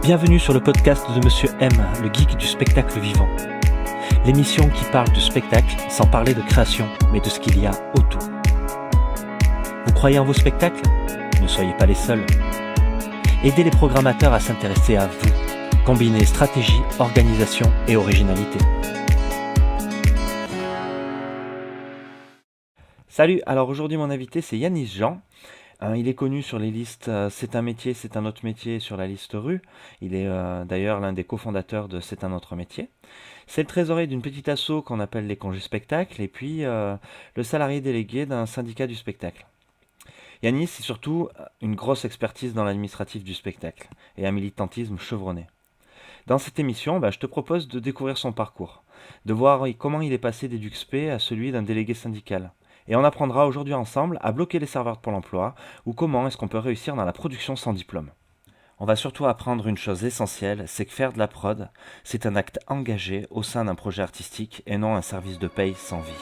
Bienvenue sur le podcast de Monsieur M, le geek du spectacle vivant. L'émission qui parle du spectacle sans parler de création, mais de ce qu'il y a autour. Vous croyez en vos spectacles ? Ne soyez pas les seuls. Aidez les programmateurs à s'intéresser à vous. Combinez stratégie, organisation et originalité. Salut, alors aujourd'hui mon invité c'est Yanis Jean. Il est connu sur les listes C'est un métier, c'est un autre métier sur la liste Rue. Il est d'ailleurs l'un des cofondateurs de C'est un autre métier. C'est le trésorier d'une petite asso qu'on appelle les congés spectacles et puis le salarié délégué d'un syndicat du spectacle. Yanis c'est surtout une grosse expertise dans l'administratif du spectacle et un militantisme chevronné. Dans cette émission, je te propose de découvrir son parcours, de voir comment il est passé d'EduxP à celui d'un délégué syndical. Et on apprendra aujourd'hui ensemble à bloquer les serveurs de Pôle emploi ou comment est-ce qu'on peut réussir dans la production sans diplôme. On va surtout apprendre une chose essentielle, c'est que faire de la prod, c'est un acte engagé au sein d'un projet artistique et non un service de paye sans vie.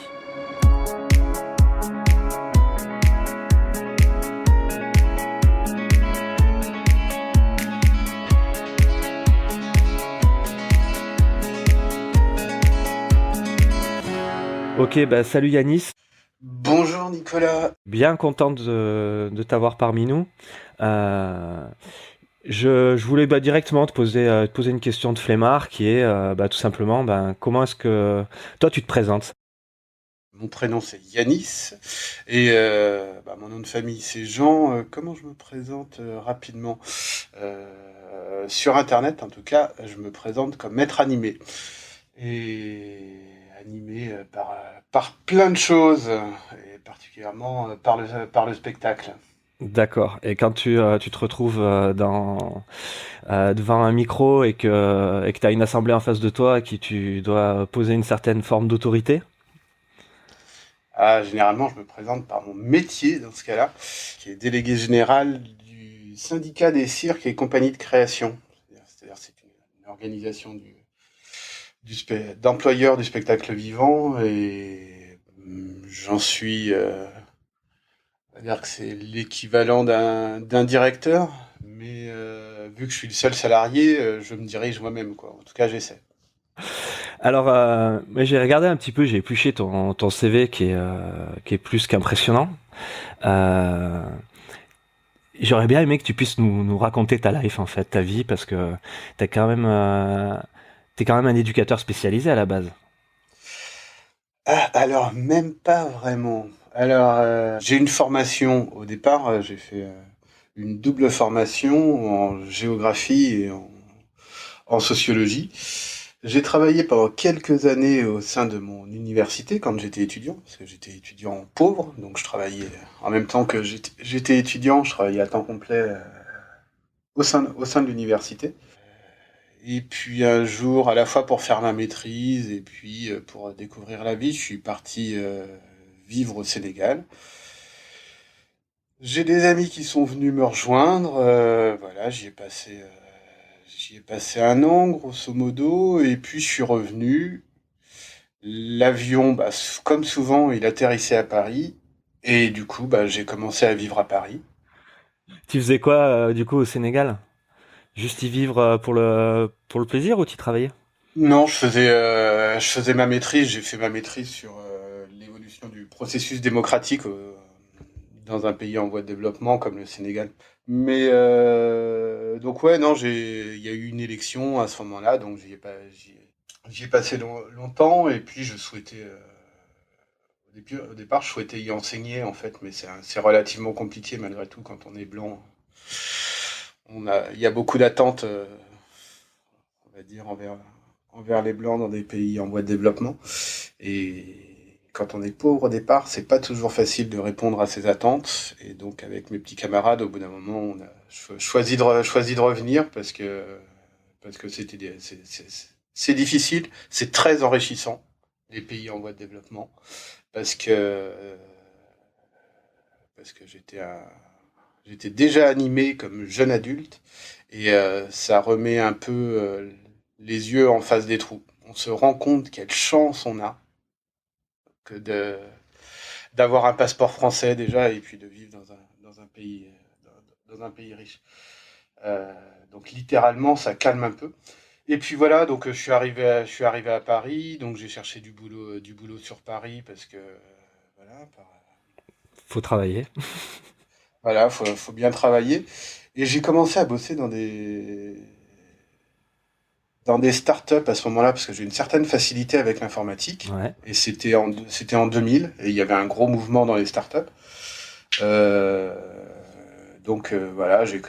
Ok, salut Yanis. Bonjour Nicolas. Bien content de t'avoir parmi nous. Je voulais directement te poser une question de flemmard qui est tout simplement comment est-ce que toi tu te présentes? Mon prénom c'est Yanis et mon nom de famille c'est Jean. Comment je me présente rapidement sur internet en tout cas, je me présente comme maître animé. Et animé par plein de choses, et particulièrement par le spectacle. D'accord. Et quand tu te retrouves devant un micro et que tu as une assemblée en face de toi à qui tu dois poser une certaine forme d'autorité? Généralement, je me présente par mon métier dans ce cas-là, qui est délégué général du syndicat des cirques et compagnies de création. C'est-à-dire c'est une organisation d'employeurs du spectacle vivant et j'en suis, on va dire que c'est l'équivalent d'un directeur, mais vu que je suis le seul salarié, je me dirige moi-même, quoi. En tout cas, j'essaie. Alors, j'ai regardé un petit peu, j'ai épluché ton CV qui est plus qu'impressionnant. Euh, J'aurais bien aimé que tu puisses nous raconter ta life, en fait, ta vie, parce que t'es quand même, t'es quand même un éducateur spécialisé à la base. Alors même pas vraiment. Alors, j'ai une formation au départ, j'ai fait, une double formation en géographie et en sociologie. J'ai travaillé pendant quelques années au sein de mon université quand j'étais étudiant, parce que j'étais étudiant pauvre, donc je travaillais en même temps que j'étais étudiant, je travaillais à temps complet au sein de l'université. Et puis un jour, à la fois pour faire ma maîtrise et puis pour découvrir la vie, je suis parti vivre au Sénégal. J'ai des amis qui sont venus me rejoindre, voilà, j'y ai passé un an, grosso modo, et puis je suis revenu. L'avion, comme souvent, il atterrissait à Paris, et du coup, j'ai commencé à vivre à Paris. Tu faisais quoi, du coup, au Sénégal? Juste y vivre pour le plaisir ou tu travaillais? Non, je faisais ma maîtrise, j'ai fait ma maîtrise sur l'évolution du processus démocratique dans un pays en voie de développement comme le Sénégal. Mais donc ouais, non, il y a eu une élection à ce moment-là, donc j'y ai passé longtemps et puis je souhaitais au départ je souhaitais y enseigner en fait, mais c'est relativement compliqué malgré tout quand on est blanc. Il y a beaucoup d'attentes, on va dire envers les blancs dans des pays en voie de développement. Et quand on est pauvre au départ, c'est pas toujours facile de répondre à ces attentes. Et donc, avec mes petits camarades, au bout d'un moment, on a choisi de revenir parce que c'est difficile, c'est très enrichissant, les pays en voie de développement, parce que, parce que j'étais déjà animé comme jeune adulte et ça remet un peu les yeux en face des trous. On se rend compte quelle chance on a que d'avoir un passeport français déjà et puis de vivre dans un pays riche. Euh, donc littéralement, ça calme un peu. Et puis voilà, donc je suis arrivé à Paris, donc j'ai cherché du boulot sur Paris parce que voilà, Faut travailler. voilà, faut bien travailler. Et j'ai commencé à bosser dans des startups à ce moment-là parce que j'ai une certaine facilité avec l'informatique. Ouais. Et c'était en 2000 et il y avait un gros mouvement dans les startups. Euh, voilà, j'ai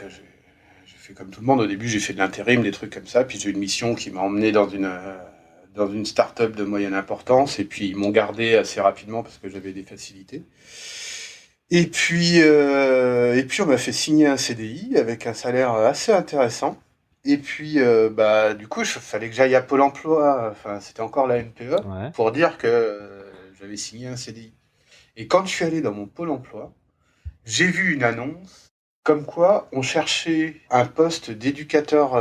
fait comme tout le monde. Au début, j'ai fait de l'intérim, des trucs comme ça. Puis j'ai eu une mission qui m'a emmené dans une start-up de moyenne importance. Et puis ils m'ont gardé assez rapidement parce que j'avais des facilités. Et puis on m'a fait signer un CDI avec un salaire assez intéressant. Et puis bah du coup, il fallait que j'aille à Pôle Emploi. Enfin, c'était encore la NPE Ouais. pour dire que j'avais signé un CDI. Et quand je suis allé dans mon Pôle Emploi, j'ai vu une annonce comme quoi on cherchait un poste d'éducateur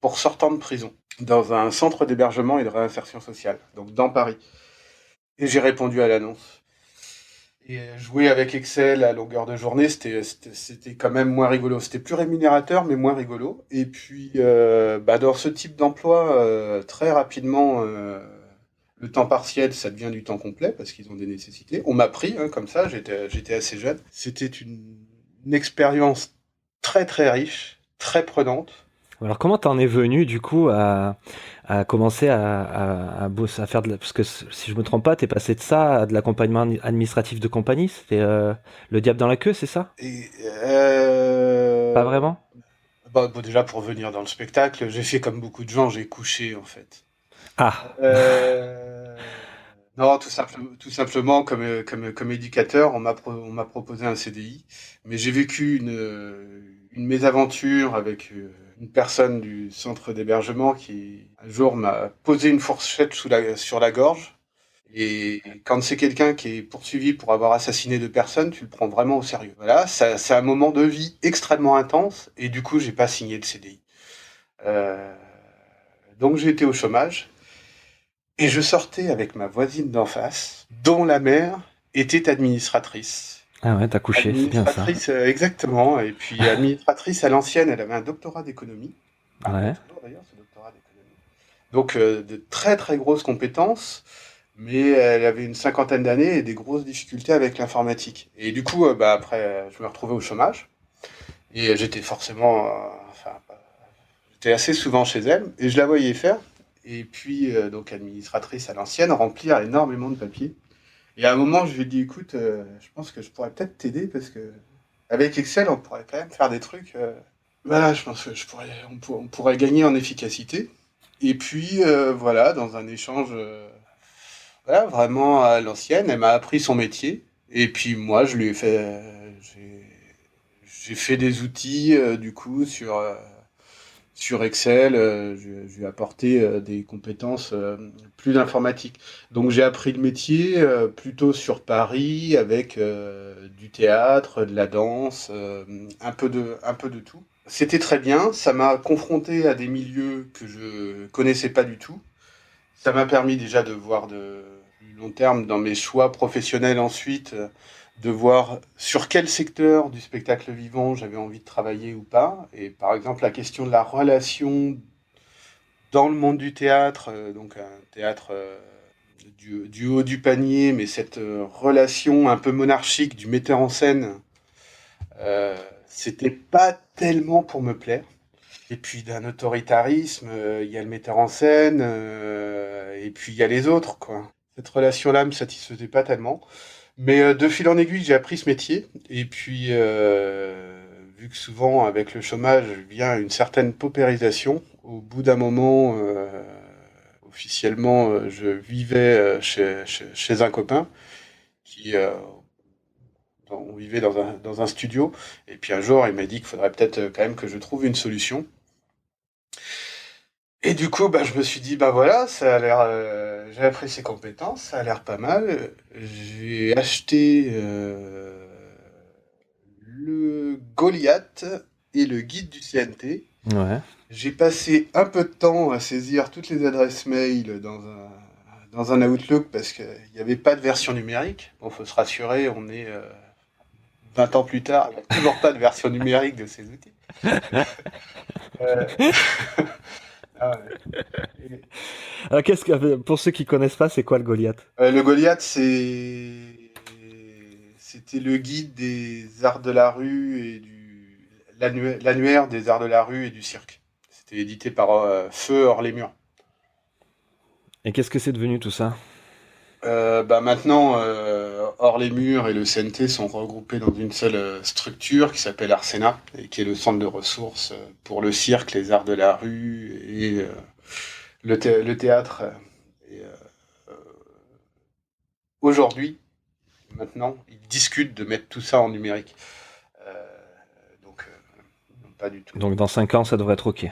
pour sortant de prison dans un centre d'hébergement et de réinsertion sociale, donc dans Paris. Et j'ai répondu à l'annonce. Et jouer avec Excel à longueur de journée, c'était quand même moins rigolo. C'était plus rémunérateur, mais moins rigolo. Et puis, bah, dans ce type d'emploi, très rapidement, le temps partiel, ça devient du temps complet parce qu'ils ont des nécessités. On m'a pris hein, comme ça, j'étais assez jeune. C'était une expérience très très riche, très prenante. Alors comment t'en es venu du coup à commencer à bosser, à faire de la... Parce que si je me trompe pas, t'es passé de ça à de l'accompagnement administratif de compagnie, c'était le diable dans la queue, c'est ça? Et Pas vraiment? bah, bon, déjà pour venir dans le spectacle, j'ai fait comme beaucoup de gens, j'ai couché en fait. Ah, Non, tout simplement comme éducateur, on m'a proposé un CDI, mais j'ai vécu une mésaventure avec une personne du centre d'hébergement qui un jour m'a posé une fourchette sur la gorge. Et quand c'est quelqu'un qui est poursuivi pour avoir assassiné deux personnes, tu le prends vraiment au sérieux. Voilà, ça, c'est un moment de vie extrêmement intense, et du coup, j'ai pas signé de CDI. Euh, donc j'ai été au chômage. Et je sortais avec ma voisine d'en face, dont la mère était administratrice. ah ouais, t'as couché, c'est bien ça. Administratrice, exactement. Et puis administratrice à l'ancienne, elle avait un doctorat d'économie. Enfin, elle a Ouais. toujours d'ailleurs ce doctorat d'économie. Donc de très très grosses compétences, mais elle avait une cinquantaine d'années et des grosses difficultés avec l'informatique. Et du coup, bah, après, je me retrouvais au chômage. Et j'étais forcément, enfin, j'étais assez souvent chez elle et je la voyais faire. Et puis, donc, administratrice à l'ancienne, remplir énormément de papiers. Et à un moment, je lui ai dit, écoute, je pense que je pourrais peut-être t'aider parce que avec Excel, on pourrait quand même faire des trucs. Voilà, je pense que on pourrait gagner en efficacité. Et puis, voilà, dans un échange, voilà, vraiment à l'ancienne, elle m'a appris son métier. Et puis moi, je lui ai fait, j'ai fait des outils, du coup, sur Excel, je lui ai apporté des compétences plus informatiques. Donc j'ai appris le métier plutôt sur Paris avec du théâtre, de la danse, un peu de tout. C'était très bien, ça m'a confronté à des milieux que je connaissais pas du tout. Ça m'a permis déjà de voir de plus long terme dans mes choix professionnels ensuite, de voir sur quel secteur du spectacle vivant j'avais envie de travailler ou pas. Et par exemple, la question de la relation dans le monde du théâtre, donc un théâtre du haut du panier, mais cette relation un peu monarchique du metteur en scène, euh, c'était pas tellement pour me plaire. Et puis d'un autoritarisme, il y a le metteur en scène, et puis il y a les autres, quoi. Cette relation-là me satisfaisait pas tellement. Mais de fil en aiguille, j'ai appris ce métier. Et puis, vu que souvent, avec le chômage, vient une certaine paupérisation, au bout d'un moment, officiellement, je vivais chez un copain qui, on vivait dans un studio. Et puis un jour, il m'a dit qu'il faudrait peut-être quand même que je trouve une solution. Et du coup, bah, je me suis dit, bah voilà, ça a l'air, j'ai appris ses compétences, ça a l'air pas mal. J'ai acheté le Goliath et le guide du CNT. Ouais. J'ai passé un peu de temps à saisir toutes les adresses mail dans un Outlook parce qu'il n'y avait pas de version numérique. Bon, faut se rassurer, 20 ans plus tard, il n'y a toujours pas de version numérique de ces outils. Euh, ah ouais. Et, Alors, pour ceux qui connaissent pas, c'est quoi le Goliath? le Goliath, c'était le guide des arts de la rue et l'annuaire des arts de la rue et du cirque. C'était édité par Feu hors les murs. Et qu'est-ce que c'est devenu tout ça? Bah maintenant, Hors les murs et le CNT sont regroupés dans une seule structure qui s'appelle Arsena et qui est le centre de ressources pour le cirque, les arts de la rue et le théâtre. Et, aujourd'hui, maintenant, ils discutent de mettre tout ça en numérique. Euh, donc, non, pas du tout. Donc dans 5 ans, ça devrait être OK.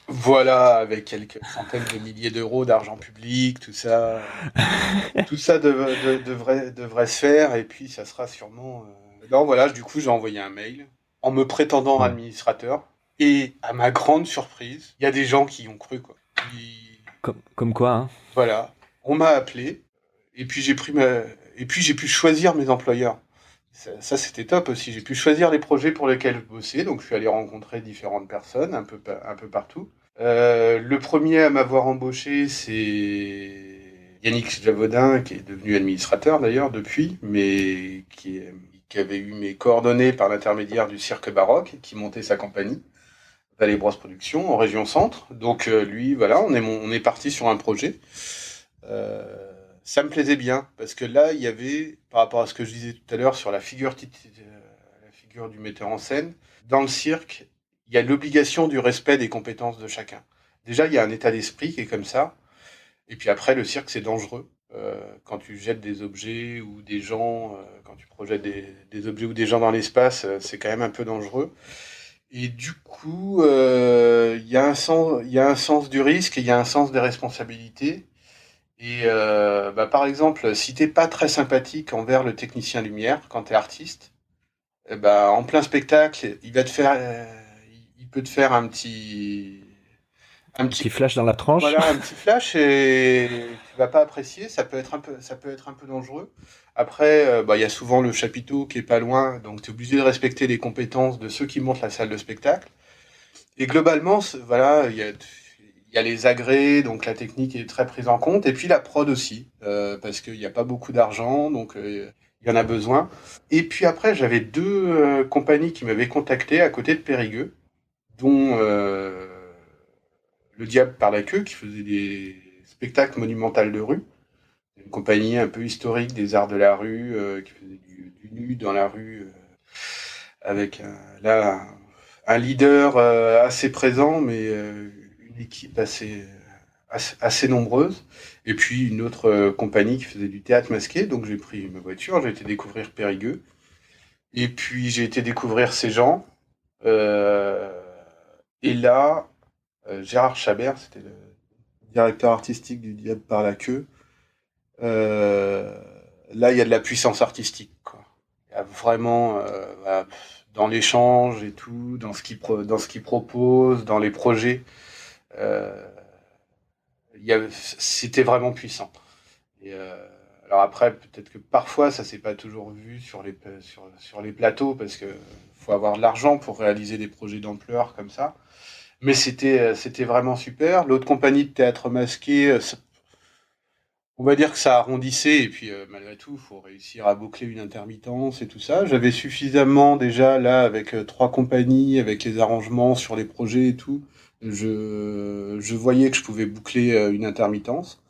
Voilà, avec quelques centaines de milliers d'euros d'argent public, tout ça devrait se faire, et puis ça sera sûrement. Non, voilà, du coup, j'ai envoyé un mail en me prétendant Hmm. administrateur, et à ma grande surprise, il y a des gens qui y ont cru, quoi. Comme quoi, hein. Voilà, on m'a appelé, et puis et puis j'ai pu choisir mes employeurs. Ça, c'était top aussi. J'ai pu choisir les projets pour lesquels je bossais, donc je suis allé rencontrer différentes personnes un peu partout. Le premier à m'avoir embauché, c'est Yannick Javodin, qui est devenu administrateur d'ailleurs depuis, mais qui avait eu mes coordonnées par l'intermédiaire du Cirque Baroque, qui montait sa compagnie, Vallée Brosse Productions, en région centre. Donc lui, voilà, on est parti sur un projet. Ça me plaisait bien, parce que là, il y avait, par rapport à ce que je disais tout à l'heure sur la figure du metteur en scène, dans le cirque, il y a l'obligation du respect des compétences de chacun. Déjà, il y a un état d'esprit qui est comme ça, et puis après, le cirque, c'est dangereux. Quand tu jettes des objets ou des gens, quand tu projettes des objets ou des gens dans l'espace, c'est quand même un peu dangereux. Et du coup, il y a un sens du risque et il y a un sens des responsabilités. Et bah, par exemple, si t'es pas très sympathique envers le technicien lumière quand t'es artiste, eh ben, en plein spectacle, il peut te faire un petit, Petit flash dans la tranche. voilà, un petit flash et tu vas pas apprécier. Ça peut être un peu dangereux. Après, bah, il y a souvent le chapiteau qui est pas loin, donc tu es obligé de respecter les compétences de ceux qui montent la salle de spectacle. Et globalement, voilà, il y a les agrès, donc la technique est très prise en compte, et puis la prod aussi, parce qu'il n'y a pas beaucoup d'argent, donc il y en a besoin. Et puis après, j'avais deux compagnies qui m'avaient contacté à côté de Périgueux, dont Le Diable par la queue, qui faisait des spectacles monumentaux de rue. Une compagnie un peu historique des arts de la rue, qui faisait du nu dans la rue, avec là un leader assez présent, mais une équipe assez nombreuse. Et puis une autre compagnie qui faisait du théâtre masqué. Donc j'ai pris ma voiture, j'ai été découvrir Périgueux. Et puis j'ai été découvrir ces gens. Euh, et là, Gérard Chabert, c'était le directeur artistique du Diable par la queue. Euh, Là, il y a de la puissance artistique, quoi. Il y a vraiment, voilà, dans l'échange et tout, dans ce qu'il propose, dans les projets, euh, c'était vraiment puissant. Et, alors après, peut-être que parfois, ça s'est pas toujours vu sur les plateaux, parce que faut avoir de l'argent pour réaliser des projets d'ampleur comme ça. Mais c'était vraiment super. L'autre compagnie de théâtre masqué, on va dire que ça arrondissait, et puis malgré tout, il faut réussir à boucler une intermittence et tout ça. J'avais suffisamment déjà là avec trois compagnies, avec les arrangements sur les projets et tout. Je voyais que je pouvais boucler une intermittence.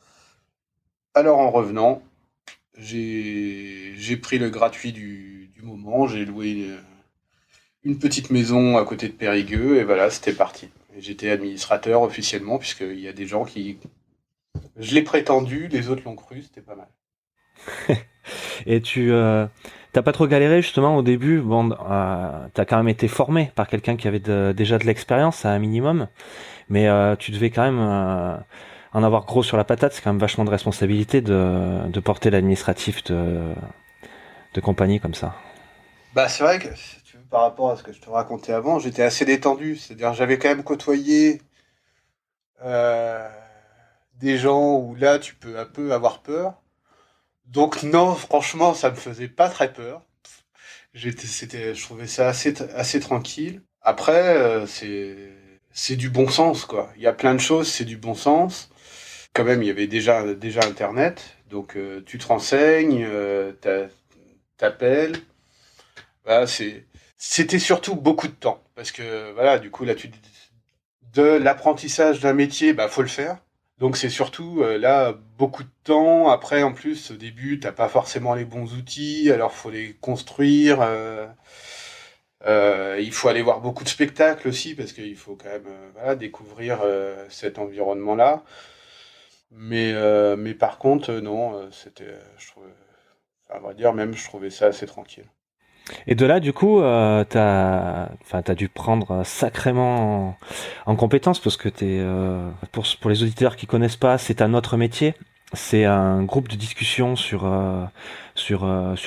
Alors en revenant, j'ai pris le gratuit du moment, j'ai loué une petite maison à côté de Périgueux, et voilà, c'était parti. Et j'étais administrateur officiellement, puisqu'il y a des gens qui... Je l'ai prétendu, les autres l'ont cru, c'était pas mal. Et t'as pas trop galéré justement au début. Bon, t'as quand même été formé par quelqu'un qui avait déjà de l'expérience à un minimum, mais tu devais quand même en avoir gros sur la patate. C'est quand même vachement de responsabilité de porter l'administratif de compagnie comme ça. Bah, c'est vrai que, si tu veux, par rapport à ce que je te racontais avant, j'étais assez détendu. C'est-à-dire, j'avais quand même côtoyé euh, des gens où là, tu peux un peu avoir peur. Donc, non, franchement, ça me faisait pas très peur. Je trouvais ça assez tranquille. Après, c'est du bon sens, quoi. Il y a plein de choses, c'est du bon sens. Quand même, il y avait déjà Internet, donc tu te renseignes, t'appelles. Voilà, c'était surtout beaucoup de temps, parce que voilà, du coup, là, de l'apprentissage d'un métier, bah, faut le faire. Donc c'est surtout là beaucoup de temps. Après, en plus, au début, t'as pas forcément les bons outils, alors faut les construire. Il faut aller voir beaucoup de spectacles aussi parce qu'il faut quand même voilà, découvrir cet environnement-là. Mais par contre, non, je trouvais, enfin, à vrai dire, même, je trouvais ça assez tranquille. Et de là, du coup, t'as dû prendre sacrément en compétence parce que pour les auditeurs qui connaissent pas, c'est un autre métier. C'est un groupe de discussion sur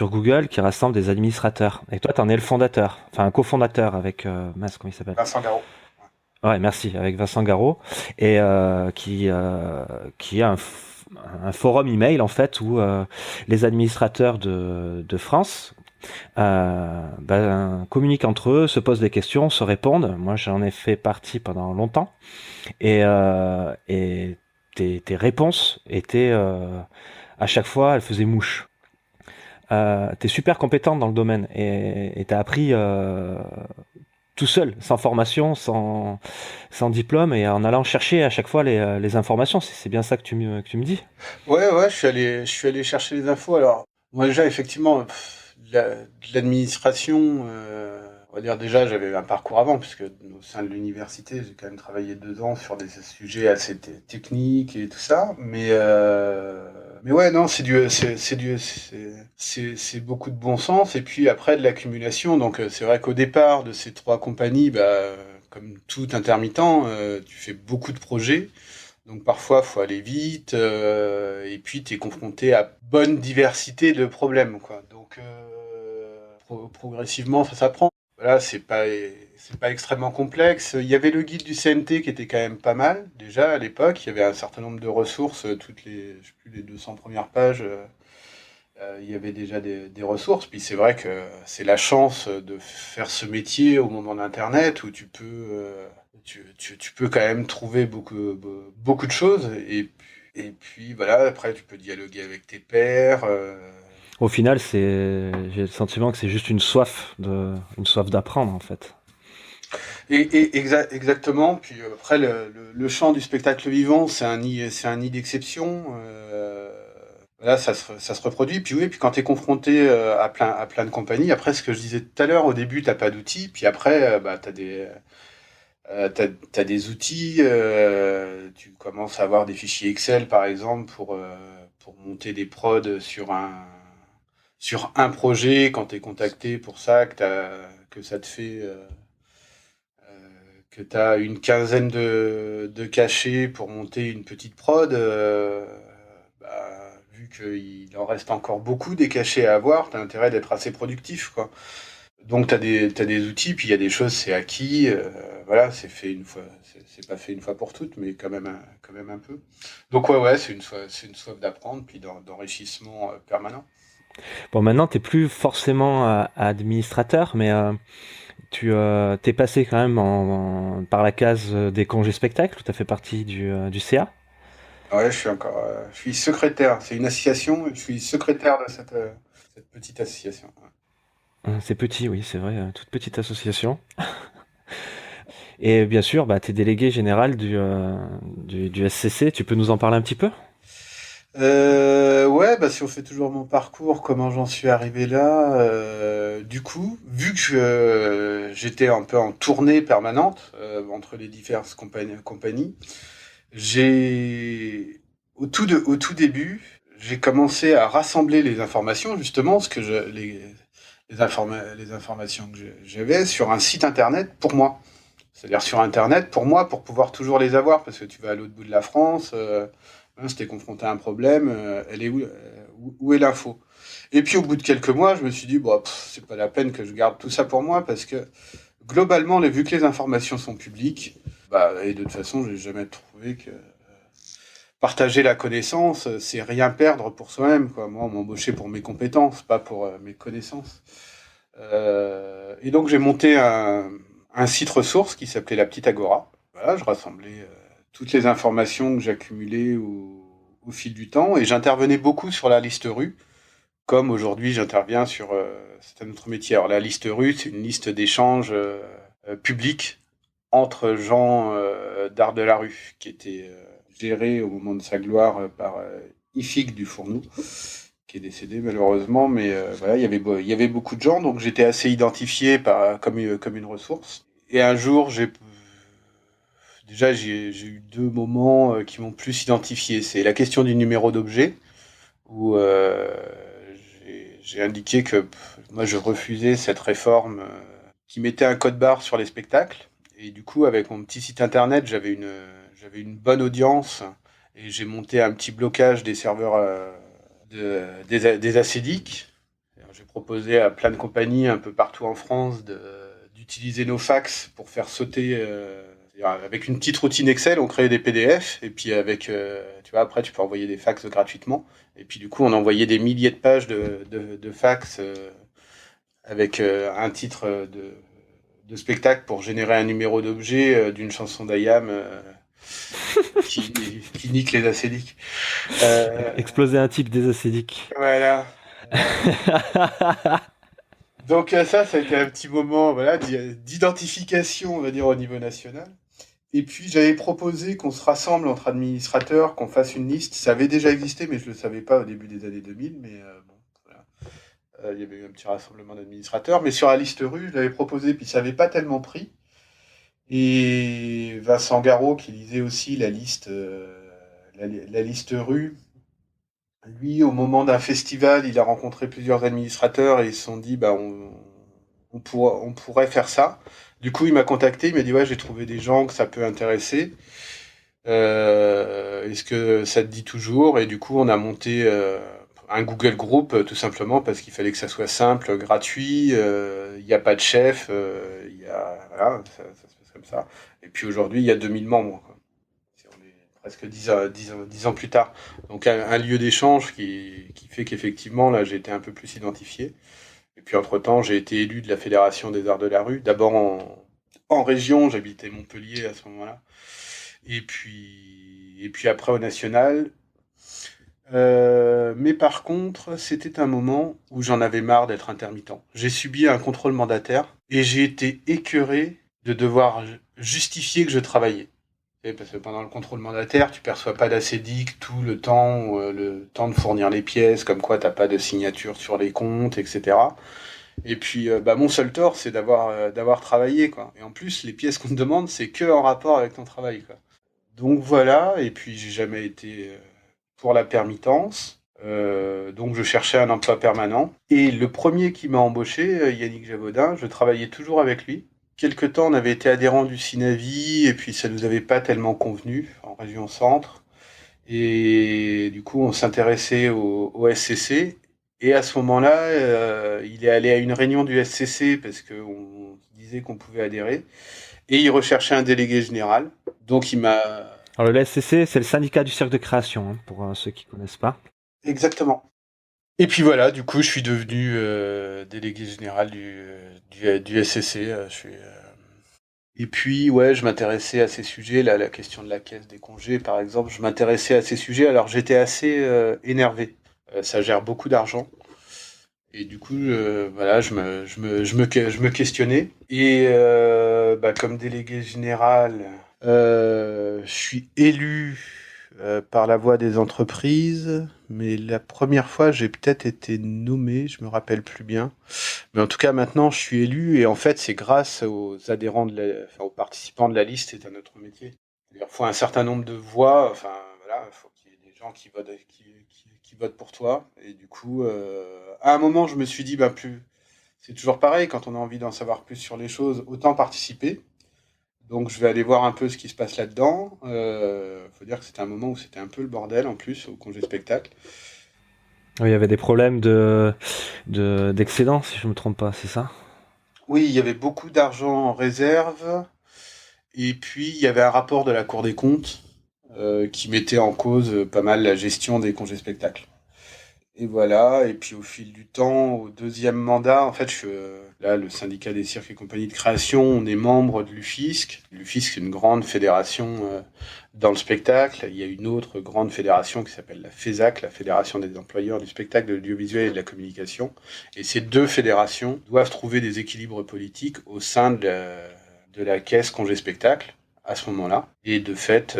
Google qui rassemble des administrateurs. Et toi, t'en es le fondateur, enfin un cofondateur avec mince, comment il s'appelle? Vincent Garot. Ouais, merci, avec Vincent Garot et qui a un forum email en fait où les administrateurs de France communiquent entre eux, se posent des questions, se répondent. Moi, j'en ai fait partie pendant longtemps. Et tes réponses étaient, à chaque fois, elles faisaient mouche. T'es super compétente dans le domaine et t'as appris tout seul, sans formation, sans diplôme et en allant chercher à chaque fois les informations. C'est bien ça que tu me dis? Ouais, ouais, je suis allé chercher les infos. Alors, moi déjà, effectivement, de l'administration, on va dire déjà, j'avais un parcours avant, puisque au sein de l'université, j'ai quand même travaillé 2 ans sur des sujets assez techniques et tout ça. Mais ouais, non, c'est beaucoup de bon sens. Et puis après, de l'accumulation. Donc, c'est vrai qu'au départ de ces 3 compagnies, bah, comme tout intermittent, tu fais beaucoup de projets. Donc parfois, faut aller vite, et puis tu es confronté à bonne diversité de problèmes, quoi. Donc progressivement, ça s'apprend. Voilà, c'est pas extrêmement complexe. Il y avait le guide du CNT qui était quand même pas mal déjà à l'époque. Il y avait un certain nombre de ressources, toutes les, je sais plus, les 200 premières pages. Il y avait déjà des ressources. Puis c'est vrai que c'est la chance de faire ce métier au moment d'Internet où tu peux quand même trouver beaucoup de choses. Et puis voilà, après tu peux dialoguer avec tes pairs. Au final, j'ai le sentiment que c'est juste une soif d'apprendre en fait. Exactement. Puis après, le champ du spectacle vivant, c'est un nid d'exception. Voilà, ça se reproduit. Puis oui, puis quand tu es confronté à plein de compagnies, après ce que je disais tout à l'heure, au début, t'as pas d'outils, puis après, bah, t'as des outils, tu commences à avoir des fichiers Excel, par exemple, pour monter des prods sur un projet, quand tu es contacté pour ça, que ça te fait, que tu as une quinzaine de cachets pour monter une petite prod, bah, vu qu'il en reste encore beaucoup des cachets à avoir, tu as intérêt d'être assez productif, quoi. Donc t'as des outils, puis il y a des choses, c'est acquis, voilà, c'est fait une fois, c'est pas fait une fois pour toutes, mais quand même un peu. Donc ouais, ouais, c'est une soif d'apprendre, puis d'enrichissement permanent. Bon, maintenant, t'es plus forcément administrateur, mais t'es passé quand même par la case des congés spectacles, où t'as fait partie du CA. Ouais, je suis secrétaire. C'est une association, je suis secrétaire de cette petite association. Ouais. C'est petit, oui, c'est vrai, toute petite association. Et bien sûr, bah, t'es délégué général du SCC. Tu peux nous en parler un petit peu? Ouais, bah si on fait toujours mon parcours, comment j'en suis arrivé là, du coup, vu que j'étais un peu en tournée permanente entre les diverses compagnies, j'ai au tout début, j'ai commencé à rassembler les informations justement, les informations que j'avais sur un site internet pour moi. C'est-à-dire sur internet pour moi, pour pouvoir toujours les avoir, parce que tu vas à l'autre bout de la France. Hein, si t'es confronté à un problème, elle est où est l'info? Et puis au bout de quelques mois, je me suis dit, bon, c'est pas la peine que je garde tout ça pour moi, parce que globalement, vu que les informations sont publiques, bah, et de toute façon, j'ai jamais trouvé que partager la connaissance, c'est rien perdre pour soi-même, quoi. Moi, on m'embauchait pour mes compétences, pas pour mes connaissances. Et donc j'ai monté un site ressource qui s'appelait La Petite Agora. Voilà, je rassemblais toutes les informations que j'accumulais au fil du temps et j'intervenais beaucoup sur la liste rue, comme aujourd'hui j'interviens sur c'est un autre métier. Alors la liste rue, c'est une liste d'échanges publics entre gens d'art de la rue, qui était gérée au moment de sa gloire par Ifig du Fourneau, qui est décédé malheureusement, mais voilà, il y avait beaucoup de gens, donc j'étais assez identifié comme une ressource. Et un jour, j'ai eu deux moments qui m'ont plus identifié. C'est la question du numéro d'objet, où j'ai indiqué que moi je refusais cette réforme qui mettait un code barre sur les spectacles. Et du coup, avec mon petit site internet, j'avais une bonne audience et j'ai monté un petit blocage des serveurs des acédiques. J'ai proposé à plein de compagnies un peu partout en France d'utiliser nos fax pour faire sauter. Avec une petite routine Excel, on créait des PDF et puis tu vois, après tu peux envoyer des fax gratuitement. Et puis du coup, on envoyait des milliers de pages de fax avec un titre de spectacle pour générer un numéro d'objet d'une chanson d'Ayam qui nique les acédiques. Exploser un type des acédiques. Voilà. Donc ça a été un petit moment voilà, d'identification, on va dire, au niveau national. Et puis j'avais proposé qu'on se rassemble entre administrateurs, qu'on fasse une liste. Ça avait déjà existé, mais je ne le savais pas au début des années 2000. Mais bon, voilà. Il y avait eu un petit rassemblement d'administrateurs. Mais sur la liste rue, je l'avais proposé, puis ça n'avait pas tellement pris. Et Vincent Garot, qui lisait aussi la liste rue, lui, au moment d'un festival, il a rencontré plusieurs administrateurs et ils se sont dit, bah, on pourrait faire ça. Du coup, il m'a contacté, il m'a dit, ouais, j'ai trouvé des gens que ça peut intéresser. Est-ce que ça te dit toujours? Et du coup, on a monté un Google Group tout simplement parce qu'il fallait que ça soit simple, gratuit. Il n'y a pas de chef. Voilà, ça se passe comme ça. Et puis aujourd'hui, il y a 2000 membres, quoi. On est presque 10 ans plus tard. Donc un lieu d'échange qui fait qu'effectivement, là, j'ai été un peu plus identifié. Et puis entre-temps, j'ai été élu de la Fédération des Arts de la Rue. D'abord en région, j'habitais Montpellier à ce moment-là. Et puis après au national. Mais par contre, c'était un moment où j'en avais marre d'être intermittent. J'ai subi un contrôle mandataire et j'ai été écœuré de devoir justifier que je travaillais. Parce que pendant le contrôle mandataire, tu perçois pas d'ACDIC tout le temps de fournir les pièces, comme quoi t'as pas de signature sur les comptes, etc. Et puis, bah, mon seul tort, c'est d'avoir travaillé, quoi. Et en plus, les pièces qu'on te demande, c'est que en rapport avec ton travail, quoi. Donc voilà, et puis j'ai jamais été pour la permittence. Donc je cherchais un emploi permanent. Et le premier qui m'a embauché, Yannick Javaudin, je travaillais toujours avec lui. Quelque temps, on avait été adhérents du Synavi, et puis ça nous avait pas tellement convenu en région centre. Et du coup, on s'intéressait au SCC. Et à ce moment-là, il est allé à une réunion du SCC parce qu'on disait qu'on pouvait adhérer. Et il recherchait un délégué général. Donc il m'a... Alors le SCC, c'est le syndicat du cercle de création, hein, pour ceux qui connaissent pas. Exactement. Et puis voilà, du coup, je suis devenu délégué général du SCC. Et puis, ouais, je m'intéressais à ces sujets, là, la question de la caisse des congés, par exemple, je m'intéressais à ces sujets, alors j'étais assez énervé. Ça gère beaucoup d'argent. Et du coup, voilà, je me questionnais. Et bah, comme délégué général, je suis élu par la voix des entreprises, mais la première fois, j'ai peut-être été nommé, je me rappelle plus bien. Mais en tout cas, maintenant, je suis élu et en fait, c'est grâce aux adhérents aux participants de la liste, c'est un autre métier. Il faut un certain nombre de voix, enfin voilà, il faut qu'il y ait des gens qui votent pour toi. Et du coup, à un moment, je me suis dit, bah plus, c'est toujours pareil, quand on a envie d'en savoir plus sur les choses, autant participer. Donc je vais aller voir un peu ce qui se passe là-dedans. Faut dire que c'était un moment où c'était un peu le bordel en plus au congé spectacle. Oui, il y avait des problèmes d'excédent, si je me trompe pas, c'est ça? Oui, il y avait beaucoup d'argent en réserve. Et puis il y avait un rapport de la Cour des comptes qui mettait en cause pas mal la gestion des congés spectacles. Et voilà, et puis au fil du temps, au deuxième mandat, en fait, là, le syndicat des cirques et compagnies de création, on est membre de l'UFISC. L'UFISC, c'est une grande fédération dans le spectacle. Il y a une autre grande fédération qui s'appelle la FESAC, la Fédération des employeurs du spectacle, de l'audiovisuel et de la communication. Et ces deux fédérations doivent trouver des équilibres politiques au sein de la caisse congé spectacle à ce moment-là. Et de fait,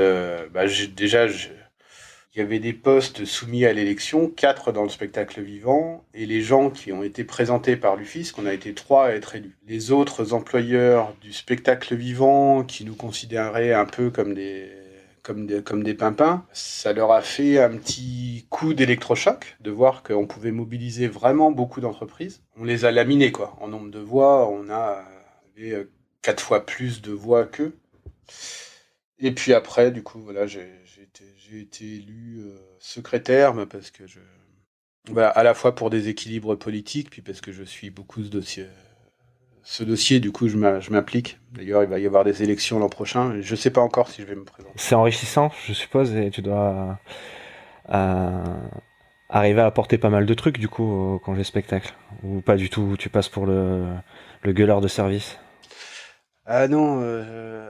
il y avait des postes soumis à l'élection, 4 dans le spectacle vivant, et les gens qui ont été présentés par l'UFISC, on a été 3 à être élus. Les autres employeurs du spectacle vivant, qui nous considéraient un peu comme des pimpins, ça leur a fait un petit coup d'électrochoc de voir qu'on pouvait mobiliser vraiment beaucoup d'entreprises. On les a laminés, quoi. En nombre de voix, on avait 4 fois plus de voix qu'eux. Et puis après, du coup, voilà, j'ai été élu secrétaire, mais parce que voilà, à la fois pour des équilibres politiques, puis parce que je suis beaucoup ce dossier. Ce dossier, du coup, je m'implique. D'ailleurs, il va y avoir des élections l'an prochain. Je ne sais pas encore si je vais me présenter. C'est enrichissant, je suppose, et tu dois euh, arriver à apporter pas mal de trucs du coup au congé spectacle. Ou pas du tout, tu passes pour le gueuleur de service. Ah non,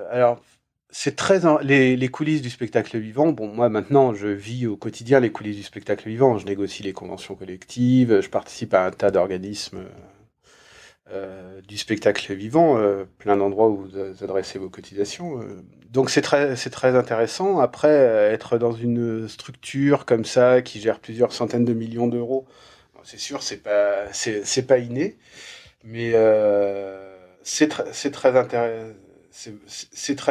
alors c'est les coulisses du spectacle vivant. Bon, moi maintenant, je vis au quotidien les coulisses du spectacle vivant. Je négocie les conventions collectives, je participe à un tas d'organismes du spectacle vivant, plein d'endroits où vous adressez vos cotisations. Donc c'est très intéressant. Après, être dans une structure comme ça qui gère plusieurs centaines de millions d'euros, bon, c'est sûr, c'est pas inné, mais c'est très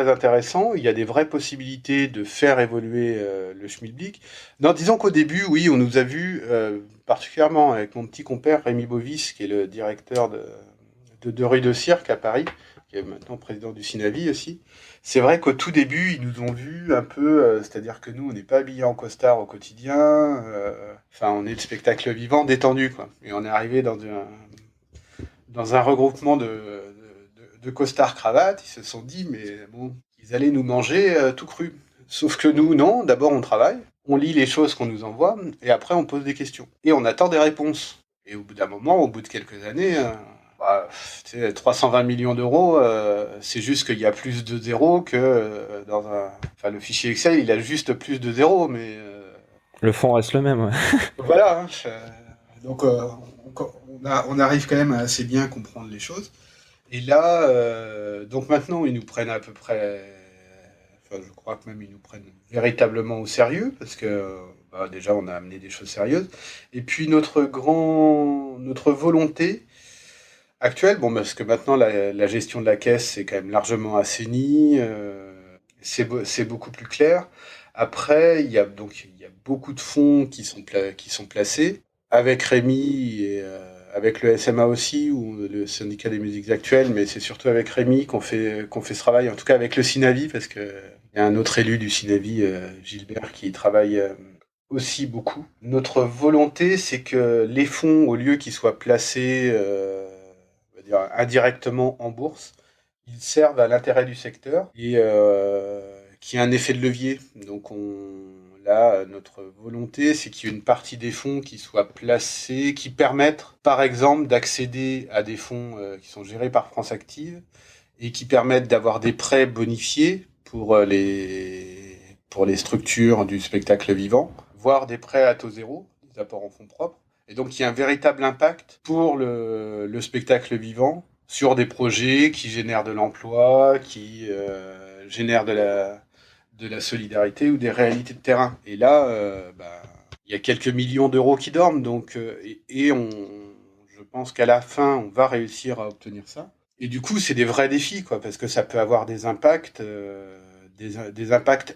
intéressant. Il y a des vraies possibilités de faire évoluer le schmilblick. Non, disons qu'au début, oui, on nous a vus, particulièrement avec mon petit compère Rémi Bovis, qui est le directeur de rue de Cirque à Paris, qui est maintenant président du Sinavi aussi. C'est vrai qu'au tout début, ils nous ont vus un peu, c'est-à-dire que nous, on n'est pas habillés en costard au quotidien. Enfin, on est le spectacle vivant détendu, quoi. Et on est arrivé dans un regroupement de costards cravates. Ils se sont dit, mais bon, ils allaient nous manger tout cru. Sauf que nous, non. D'abord, on travaille, on lit les choses qu'on nous envoie, et après, on pose des questions. Et on attend des réponses. Et au bout d'un moment, au bout de quelques années, bah, tu sais, 320 millions d'euros, c'est juste qu'il y a plus de zéros que dans un... Enfin, le fichier Excel, il a juste plus de zéros, mais... Le fond reste le même. Ouais. Voilà. Hein, donc, on arrive quand même à assez bien comprendre les choses. Et là, donc maintenant, ils nous prennent à peu près... Enfin, je crois que même ils nous prennent véritablement au sérieux, parce que bah, déjà, on a amené des choses sérieuses. Et puis, notre volonté actuelle, bon, parce que maintenant, la gestion de la caisse, c'est quand même largement assainie, c'est beaucoup plus clair. Après, il y a beaucoup de fonds qui sont placés avec Rémi et avec le SMA aussi, ou le syndicat des musiques actuelles, mais c'est surtout avec Rémi qu'on fait ce travail, en tout cas avec le Sinavi, parce que il y a un autre élu du Sinavi, Gilbert, qui travaille aussi beaucoup. Notre volonté, c'est que les fonds, au lieu qu'ils soient placés on va dire, indirectement en bourse, ils servent à l'intérêt du secteur et qui a un effet de levier. Donc là, notre volonté, c'est qu'il y ait une partie des fonds qui soit placée, qui permettent, par exemple, d'accéder à des fonds qui sont gérés par France Active et qui permettent d'avoir des prêts bonifiés pour les structures du spectacle vivant, voire des prêts à taux zéro, des apports en fonds propres. Et donc, il y a un véritable impact pour le spectacle vivant sur des projets qui génèrent de l'emploi, qui génèrent de la solidarité ou des réalités de terrain. Et là, il y a quelques millions d'euros qui dorment, donc, je pense qu'à la fin, on va réussir à obtenir ça. Et du coup, c'est des vrais défis, quoi, parce que ça peut avoir des impacts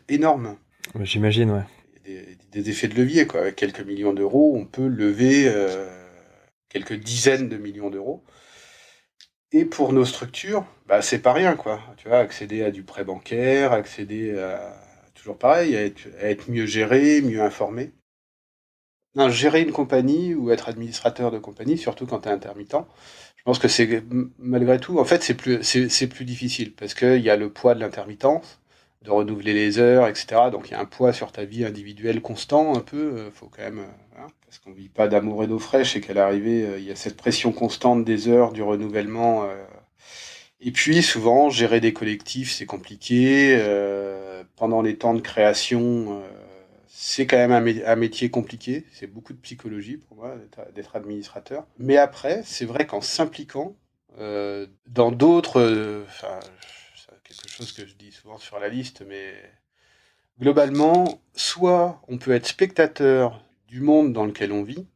énormes. J'imagine, ouais. Des effets de levier, quoi. Avec quelques millions d'euros, on peut lever quelques dizaines de millions d'euros. Et pour nos structures, bah, c'est pas rien, quoi. Tu vois, accéder à du prêt bancaire, accéder à... Toujours pareil, à être mieux géré, mieux informé. Non, gérer une compagnie ou être administrateur de compagnie, surtout quand tu es intermittent, je pense que c'est malgré tout, en fait, c'est plus difficile parce qu'il y a le poids de l'intermittence, de renouveler les heures, etc. Donc il y a un poids sur ta vie individuelle constant, un peu. Faut quand même, voilà, parce qu'on vit pas d'amour et d'eau fraîche et qu'à l'arrivée, il y a cette pression constante des heures, du renouvellement. Et puis souvent, gérer des collectifs, c'est compliqué. Pendant les temps de création, c'est quand même un métier compliqué. C'est beaucoup de psychologie pour moi d'être administrateur. Mais après, c'est vrai qu'en s'impliquant dans d'autres, c'est quelque chose que je dis souvent sur la liste, mais globalement, soit on peut être spectateur du monde dans lequel on vit,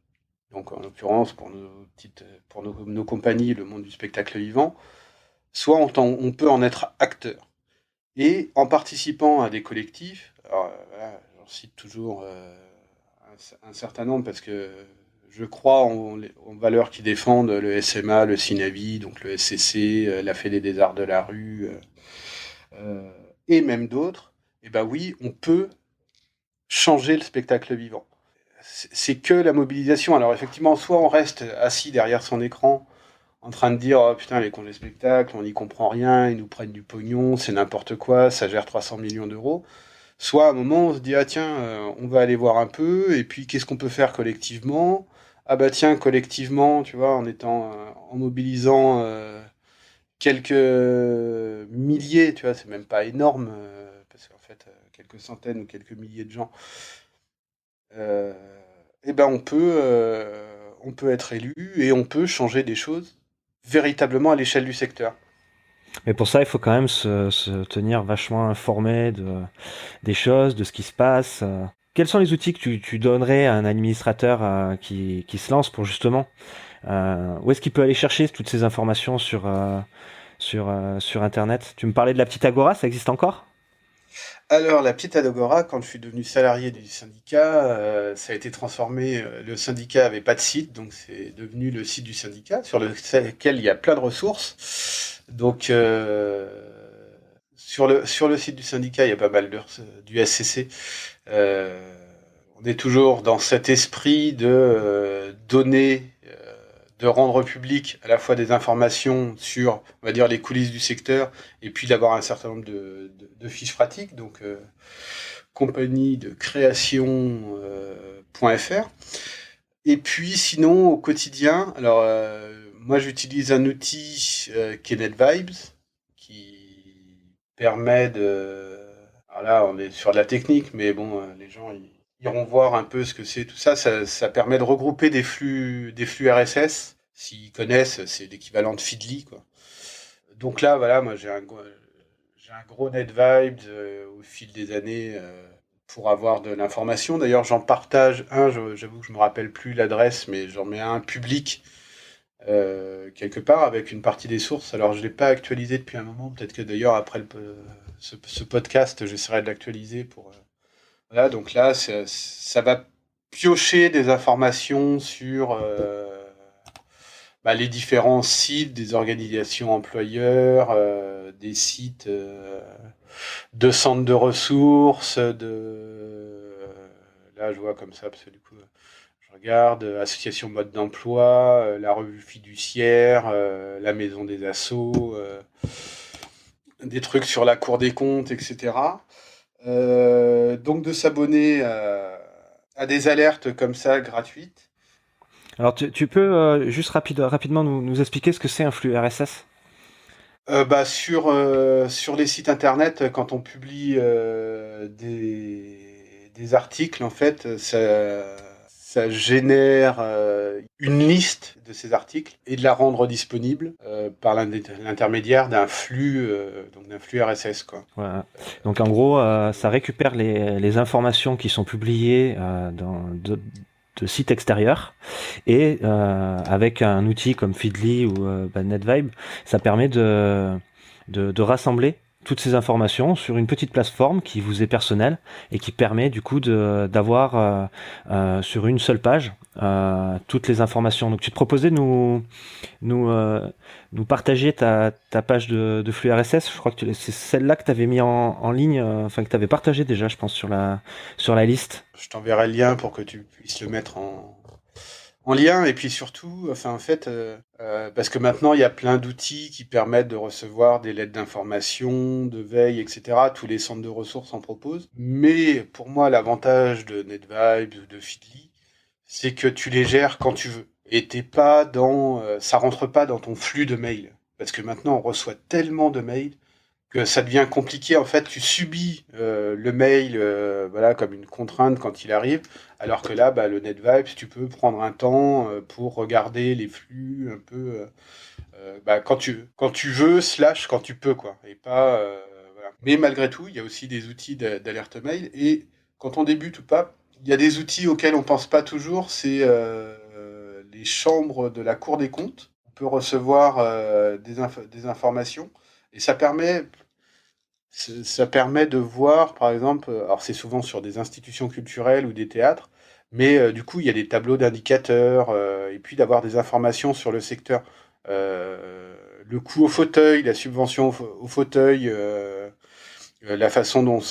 donc en l'occurrence pour nos compagnies, le monde du spectacle vivant, soit on peut en être acteur. Et en participant à des collectifs, alors voilà, j'en cite toujours un certain nombre parce que je crois en valeurs qui défendent le SMA, le CINAVI, donc le SCC, la Fédé des Arts de la Rue, et même d'autres, et ben oui, on peut changer le spectacle vivant. C'est que la mobilisation. Alors effectivement, soit on reste assis derrière son écran en train de dire oh, putain les congés spectacles, on n'y comprend rien, ils nous prennent du pognon, c'est n'importe quoi, ça gère 300 millions d'euros. Soit à un moment on se dit ah tiens, on va aller voir un peu, et puis qu'est-ce qu'on peut faire collectivement? Ah bah tiens, collectivement, tu vois, en mobilisant quelques milliers, tu vois, c'est même pas énorme, parce qu'en fait, quelques centaines ou quelques milliers de gens, euh, eh ben on peut être élu et on peut changer des choses véritablement à l'échelle du secteur. Mais pour ça, il faut quand même se tenir vachement informé des choses, de ce qui se passe. Quels sont les outils que tu donnerais à un administrateur qui se lance pour justement où est-ce qu'il peut aller chercher toutes ces informations sur Internet? Tu me parlais de la petite Agora, ça existe encore? Alors, la petite Agora, quand je suis devenu salarié du syndicat, ça a été transformé. Le syndicat avait pas de site, donc c'est devenu le site du syndicat, sur lequel il y a plein de ressources. Donc, sur le site du syndicat, il y a pas mal du SCC. On est toujours dans cet esprit de donner, de rendre public à la fois des informations sur, on va dire, les coulisses du secteur, et puis d'avoir un certain nombre de fiches pratiques, donc compagnie de création.fr. Et puis sinon, au quotidien, alors moi j'utilise un outil qui est NetVibes, qui permet de... Alors là, on est sur de la technique, mais bon, les gens ils iront voir un peu ce que c'est tout ça. Ça permet de regrouper des flux RSS. S'ils connaissent, c'est l'équivalent de Feedly, quoi. Donc là, voilà, moi j'ai un gros NetVibes au fil des années pour avoir de l'information. D'ailleurs, j'en partage un, j'avoue que je me rappelle plus l'adresse, mais j'en mets un public quelque part avec une partie des sources. Alors, je l'ai pas actualisé depuis un moment. Peut-être que d'ailleurs, après ce podcast, j'essaierai de l'actualiser pour. Voilà, donc là, ça va piocher des informations sur les différents sites des organisations employeurs, des sites de centres de ressources, là je vois comme ça, parce que du coup je regarde, association mode d'emploi, la revue fiduciaire, la maison des assos, des trucs sur la Cour des comptes, etc. Donc de s'abonner à des alertes comme ça gratuites. Alors tu peux juste rapidement nous expliquer ce que c'est un flux RSS? Sur les sites internet, quand on publie des articles, en fait, ça génère une liste de ces articles et de la rendre disponible par l'intermédiaire d'un flux RSS, quoi. Voilà. Donc en gros, ça récupère les informations qui sont publiées de sites extérieurs et avec un outil comme Feedly ou NetVibe, ça permet de rassembler toutes ces informations sur une petite plateforme qui vous est personnelle et qui permet du coup d'avoir sur une seule page toutes les informations. Donc tu te proposais de nous partager ta page de flux RSS. Je crois que c'est celle-là que tu avais mis en ligne, enfin que tu avais partagé déjà, je pense, sur la liste. Je t'enverrai le lien pour que tu puisses le mettre en lien, et puis surtout, enfin, en fait, parce que maintenant, il y a plein d'outils qui permettent de recevoir des lettres d'information, de veille, etc. Tous les centres de ressources en proposent. Mais pour moi, l'avantage de NetVibes ou de Feedly, c'est que tu les gères quand tu veux. Et t'es pas ça rentre pas dans ton flux de mails. Parce que maintenant, on reçoit tellement de mails que ça devient compliqué. En fait, tu subis le mail, voilà, comme une contrainte quand il arrive, alors que là, bah, le NetVibes, tu peux prendre un temps pour regarder les flux un peu bah, quand tu veux, slash quand tu peux, quoi. Et pas, voilà. Mais malgré tout, il y a aussi des outils d'alerte mail. Et quand on débute ou pas, il y a des outils auxquels on pense pas toujours. C'est les chambres de la Cour des comptes. On peut recevoir des informations. Et ça permet de voir, par exemple, alors c'est souvent sur des institutions culturelles ou des théâtres, mais du coup, il y a des tableaux d'indicateurs, et puis d'avoir des informations sur le secteur. Le coût au fauteuil, la subvention au fauteuil, la façon dont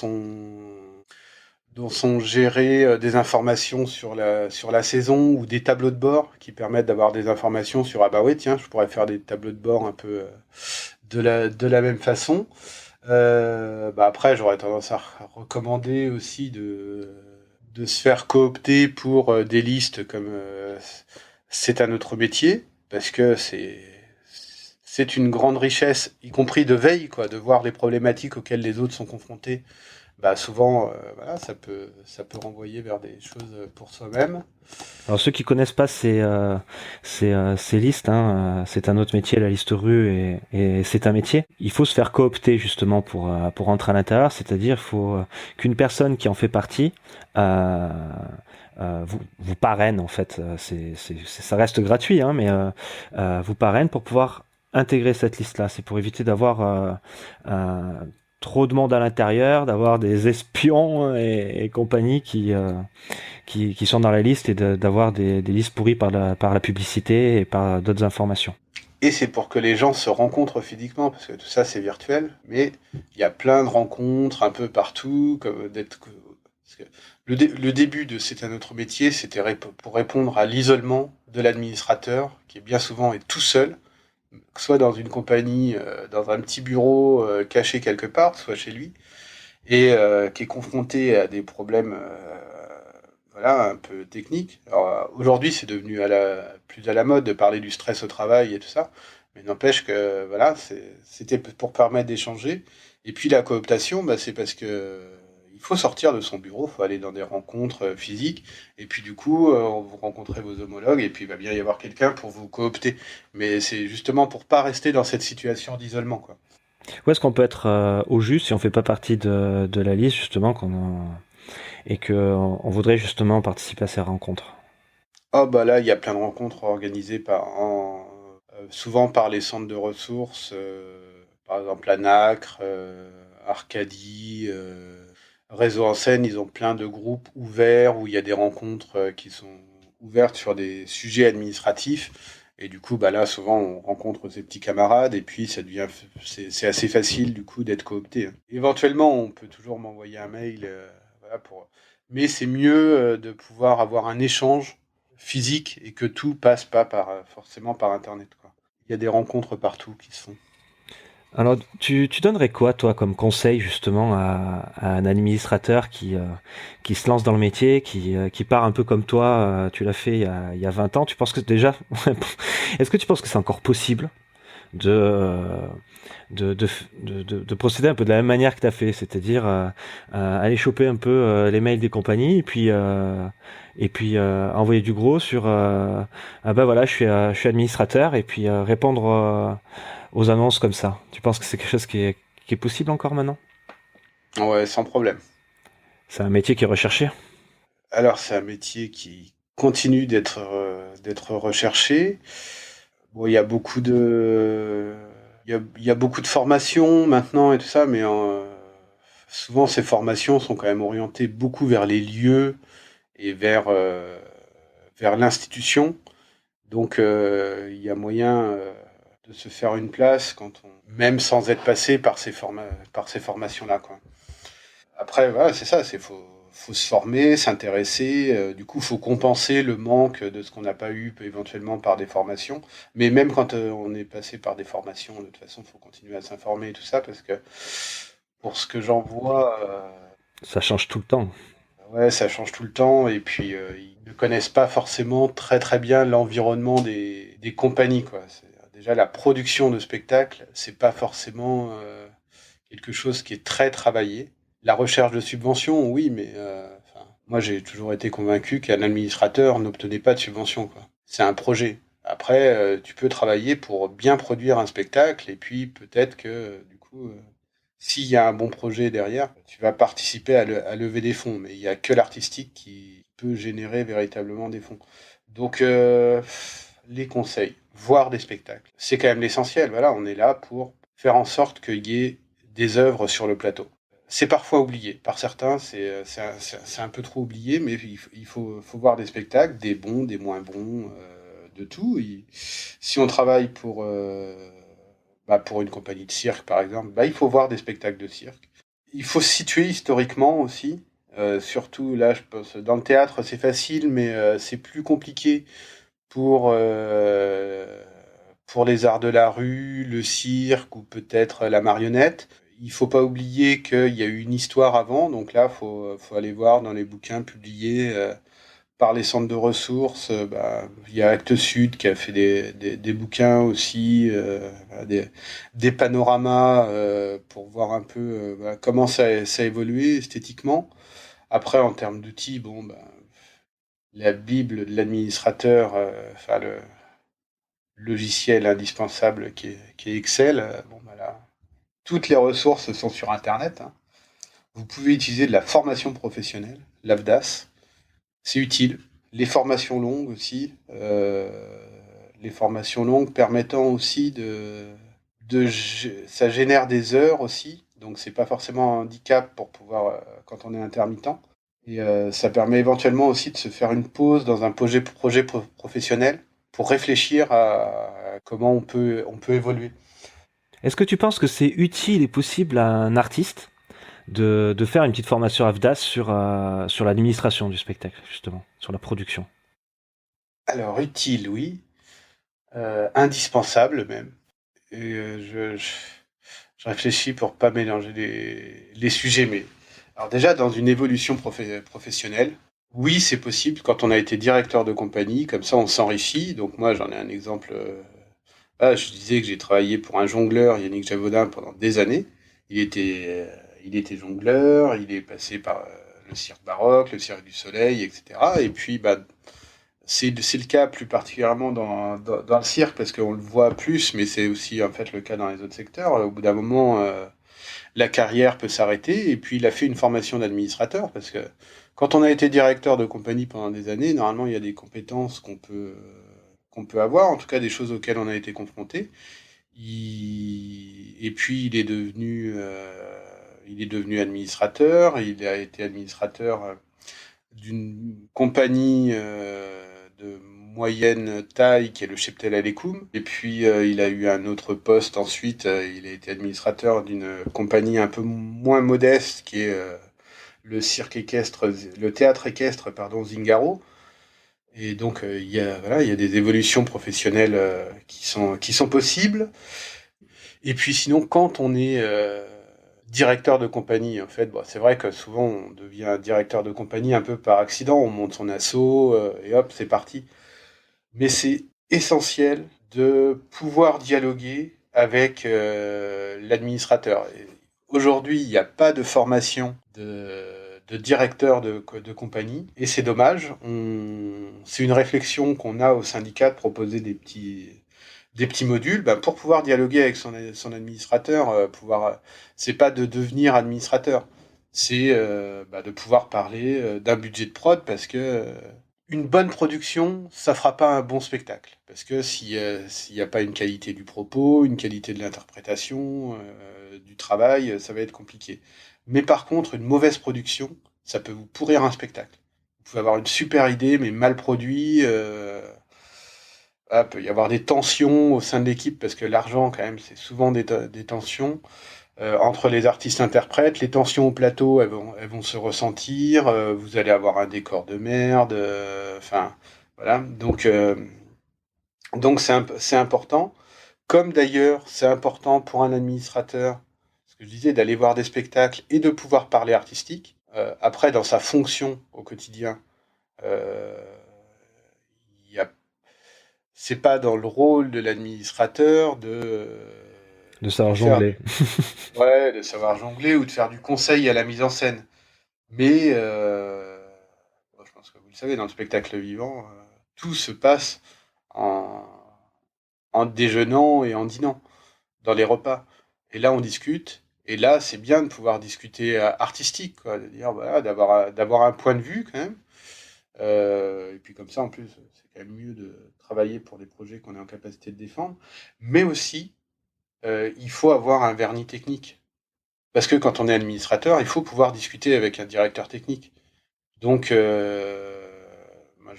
sont gérées des informations sur la saison, ou des tableaux de bord qui permettent d'avoir des informations sur, ah bah oui, tiens, je pourrais faire des tableaux de bord un peu de la même façon. Bah après, j'aurais tendance à recommander aussi de se faire coopter pour des listes comme c'est un autre métier, parce que c'est une grande richesse, y compris de veille, quoi, de voir les problématiques auxquelles les autres sont confrontés. Bah souvent, voilà, ça peut renvoyer vers des choses pour soi-même. Alors ceux qui connaissent pas ces listes, hein, c'est un autre métier, la liste rue, et c'est un métier. Il faut se faire coopter justement pour rentrer à l'intérieur, c'est-à-dire il faut qu'une personne qui en fait partie vous parraine en fait. Ça reste gratuit, hein, mais vous parraine pour pouvoir intégrer cette liste-là. C'est pour éviter d'avoir trop de monde à l'intérieur, d'avoir des espions et compagnie qui sont dans la liste et d'avoir des listes pourries par la publicité et par d'autres informations. Et c'est pour que les gens se rencontrent physiquement, parce que tout ça c'est virtuel, mais il y a plein de rencontres un peu partout, comme parce que le début de C'est un autre métier, c'était pour répondre à l'isolement de l'administrateur, qui bien souvent est tout seul, soit dans une compagnie, dans un petit bureau caché quelque part, soit chez lui, et qui est confronté à des problèmes voilà, un peu techniques. Alors, aujourd'hui, c'est devenu plus à la mode de parler du stress au travail et tout ça, mais n'empêche que voilà, c'était pour permettre d'échanger. Et puis la cooptation, bah, c'est parce que il faut sortir de son bureau, il faut aller dans des rencontres physiques, et puis du coup, vous rencontrez vos homologues, et puis il va bien y avoir quelqu'un pour vous coopter. Mais c'est justement pour pas rester dans cette situation d'isolement, quoi. Où est-ce qu'on peut être au juste si on fait pas partie de la liste justement et que on voudrait justement participer à ces rencontres? Oh bah là, il y a plein de rencontres organisées souvent par les centres de ressources, par exemple la NACRE, Arcadie, Réseau en Seine, ils ont plein de groupes ouverts où il y a des rencontres qui sont ouvertes sur des sujets administratifs. Et du coup, bah là, souvent, on rencontre ses petits camarades et puis c'est assez facile du coup d'être coopté, hein. Éventuellement, on peut toujours m'envoyer un mail, voilà, mais c'est mieux de pouvoir avoir un échange physique et que tout passe pas forcément par Internet, quoi. Il y a des rencontres partout qui se font. Alors, tu donnerais quoi, toi, comme conseil, justement, à un administrateur qui se lance dans le métier, qui part un peu comme toi, tu l'as fait il y a 20 ans. Tu penses que déjà, est-ce que tu penses que c'est encore possible de, euh, de procéder un peu de la même manière que tu as fait, c'est-à-dire aller choper un peu les mails des compagnies et puis envoyer du gros sur ah ben voilà, je suis administrateur et puis répondre aux annonces comme ça. Tu penses que c'est quelque chose qui est possible encore maintenant? Ouais, sans problème. C'est un métier qui est recherché. Alors, c'est un métier qui continue d'être recherché. Bon, il y a beaucoup de formations maintenant et tout ça, mais souvent ces formations sont quand même orientées beaucoup vers les lieux et vers l'institution. Donc, il y a moyen de se faire une place même sans être passé par par ces formations-là, quoi. Après, voilà, c'est ça, faut se former, s'intéresser. Du coup, faut compenser le manque de ce qu'on n'a pas eu éventuellement par des formations. Mais même quand on est passé par des formations, de toute façon, faut continuer à s'informer et tout ça parce que pour ce que j'en vois, Ça change tout le temps. ouais, ça change tout le temps. Et puis, ils ne connaissent pas forcément très très bien l'environnement des compagnies, quoi. Déjà, la production de spectacles, c'est pas forcément quelque chose qui est très travaillé. La recherche de subventions, oui, mais enfin, moi j'ai toujours été convaincu qu'un administrateur n'obtenait pas de subvention, quoi. C'est un projet. Après, tu peux travailler pour bien produire un spectacle, et puis peut-être que du coup, s'il y a un bon projet derrière, tu vas participer à lever des fonds. Mais il n'y a que l'artistique qui peut générer véritablement des fonds. Donc, les conseils, voir des spectacles, c'est quand même l'essentiel. Voilà, on est là pour faire en sorte qu'il y ait des œuvres sur le plateau. C'est parfois oublié. Par certains, c'est un peu trop oublié, mais faut voir des spectacles, des bons, des moins bons, de tout. Si on travaille pour une compagnie de cirque, par exemple, il faut voir des spectacles de cirque. Il faut se situer historiquement aussi. Surtout, là, je pense, dans le théâtre, c'est facile, mais c'est plus compliqué pour les arts de la rue, le cirque ou peut-être la marionnette. Il faut pas oublier qu'il y a eu une histoire avant, donc là, faut aller voir dans les bouquins publiés par les centres de ressources. Il y a Actes Sud qui a fait des bouquins aussi, des panoramas pour voir un peu comment ça a évolué esthétiquement. Après, en termes d'outils, la Bible de l'administrateur, enfin le logiciel indispensable qui est Excel, là, toutes les ressources sont sur Internet, hein. Vous pouvez utiliser de la formation professionnelle, l'AFDAS, c'est utile. Les formations longues aussi, les formations longues permettant aussi ça génère des heures aussi, donc c'est pas forcément un handicap pour pouvoir quand on est intermittent. Et ça permet éventuellement aussi de se faire une pause dans un projet professionnel pour réfléchir à comment on peut évoluer. Est-ce que tu penses que c'est utile et possible à un artiste de faire une petite formation AFDAS sur l'administration du spectacle, justement, sur la production? Alors, utile, oui. Indispensable même. Et je réfléchis pour pas mélanger les sujets, mais alors déjà dans une évolution professionnelle, oui, c'est possible quand on a été directeur de compagnie, comme ça on s'enrichit. Donc moi j'en ai un exemple. Je disais que j'ai travaillé pour un jongleur, Yannick Javodin, pendant des années. Il était jongleur, il est passé par le cirque baroque, le cirque du soleil, etc. Et puis c'est le cas plus particulièrement dans le cirque parce qu'on le voit plus, mais c'est aussi en fait le cas dans les autres secteurs. Au bout d'un moment, la carrière peut s'arrêter et puis il a fait une formation d'administrateur parce que quand on a été directeur de compagnie pendant des années, normalement il y a des compétences qu'on peut avoir, en tout cas des choses auxquelles on a été confronté. Et puis il est devenu administrateur. Il a été administrateur d'une compagnie de moyenne taille qui est le Cheptel Alekoum. Et puis il a eu un autre poste ensuite. Il a été administrateur d'une compagnie un peu moins modeste qui est le théâtre équestre, pardon, Zingaro. Et donc il y a des évolutions professionnelles qui sont possibles. Et puis sinon, quand on est directeur de compagnie, en fait, c'est vrai que souvent on devient directeur de compagnie un peu par accident, on monte son asso et hop, c'est parti. Mais c'est essentiel de pouvoir dialoguer avec l'administrateur. Et aujourd'hui, il n'y a pas de formation de directeur de compagnie, et c'est dommage. C'est une réflexion qu'on a au syndicat de proposer des petits modules pour pouvoir dialoguer avec son administrateur. C'est pas de devenir administrateur, c'est de pouvoir parler d'un budget de prod parce que une bonne production, ça fera pas un bon spectacle. Parce que s'il n'y a pas une qualité du propos, une qualité de l'interprétation, du travail, ça va être compliqué. Mais par contre, une mauvaise production, ça peut vous pourrir un spectacle. Vous pouvez avoir une super idée, mais mal produit. Peut y avoir des tensions au sein de l'équipe, parce que l'argent, quand même, c'est souvent des tensions. entre les artistes-interprètes, les tensions au plateau, elles vont se ressentir. Vous allez avoir un décor de merde. Enfin, voilà. Donc c'est important. Comme d'ailleurs, c'est important pour un administrateur, ce que je disais, d'aller voir des spectacles et de pouvoir parler artistique. Après, dans sa fonction au quotidien, euh, il y a, c'est pas dans le rôle de l'administrateur De savoir de faire jongler. ouais, de savoir jongler ou de faire du conseil à la mise en scène. Mais bon, je pense que vous le savez, dans le spectacle vivant, tout se passe en, en déjeunant et en dînant, dans les repas. Et là, on discute. Et là, c'est bien de pouvoir discuter artistique, quoi, de dire, voilà, d'avoir un point de vue quand même. Et puis comme ça, en plus, c'est quand même mieux de travailler pour des projets qu'on est en capacité de défendre. Mais aussi, il faut avoir un vernis technique. Parce que quand on est administrateur, il faut pouvoir discuter avec un directeur technique. Donc, moi,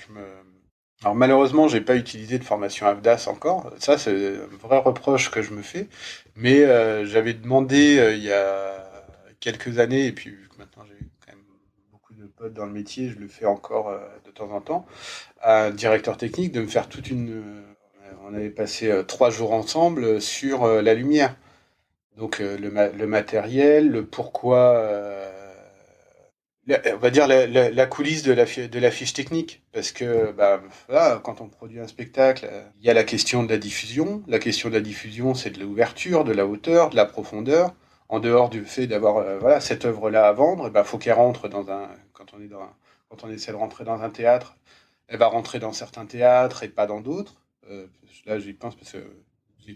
alors malheureusement, j'ai pas utilisé de formation AFDAS encore. Ça, c'est un vrai reproche que je me fais. Mais j'avais demandé il y a quelques années, et puis vu que maintenant j'ai quand même beaucoup de potes dans le métier, je le fais encore de temps en temps, à un directeur technique de me faire toute on avait passé 3 jours ensemble sur la lumière. Donc le matériel, le pourquoi, on va dire la coulisse de la fiche technique. Parce que bah, voilà, quand on produit un spectacle, il y a la question de la diffusion. La question de la diffusion, c'est de l'ouverture, de la hauteur, de la profondeur. En dehors du fait d'avoir voilà, cette œuvre-là à vendre, il faut qu'elle rentre dans un. Quand on essaie de rentrer dans un théâtre, elle va rentrer dans certains théâtres et pas dans d'autres. Là, j'y pense parce que j'ai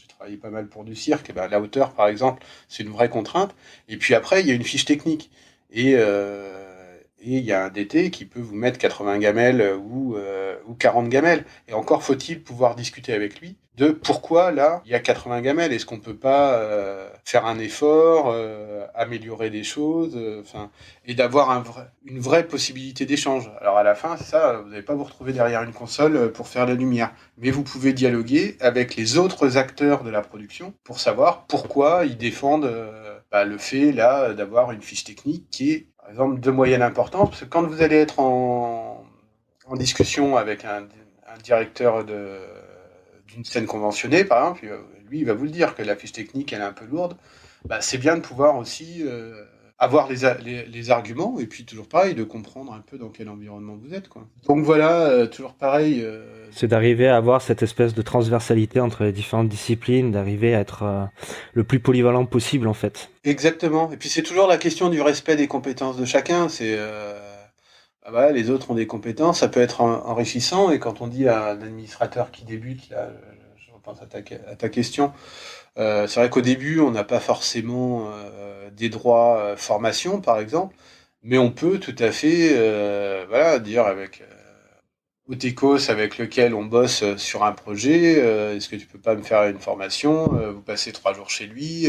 travaillé pas mal pour du cirque. Et ben, la hauteur, par exemple, c'est une vraie contrainte. Et puis après, il y a une fiche technique. Et il y a un DT qui peut vous mettre 80 gamelles ou 40 gamelles. Et encore faut-il pouvoir discuter avec lui de pourquoi là, il y a 80 gamelles. Est-ce qu'on peut pas faire un effort, améliorer des choses, et d'avoir une vraie possibilité d'échange. Alors à la fin, c'est ça, vous n'allez pas vous retrouver derrière une console pour faire la lumière. Mais vous pouvez dialoguer avec les autres acteurs de la production pour savoir pourquoi ils défendent le fait là d'avoir une fiche technique qui est par exemple de moyenne importance, parce que quand vous allez être en discussion avec un directeur d'une scène conventionnée, par exemple, lui, il va vous le dire que la fiche technique, elle est un peu lourde. C'est bien de pouvoir aussi avoir les arguments, et puis toujours pareil, de comprendre un peu dans quel environnement vous êtes, quoi. Donc voilà, toujours pareil. C'est d'arriver à avoir cette espèce de transversalité entre les différentes disciplines, d'arriver à être le plus polyvalent possible en fait. Exactement. Et puis c'est toujours la question du respect des compétences de chacun. Voilà, les autres ont des compétences, ça peut être enrichissant. Et quand on dit à un administrateur qui débute, là, je repense à ta question, c'est vrai qu'au début, on n'a pas forcément des droits formation, par exemple, mais on peut tout à fait, voilà, dire avec Otekos avec lequel on bosse sur un projet, est-ce que tu peux pas me faire une formation? Vous passez 3 jours chez lui.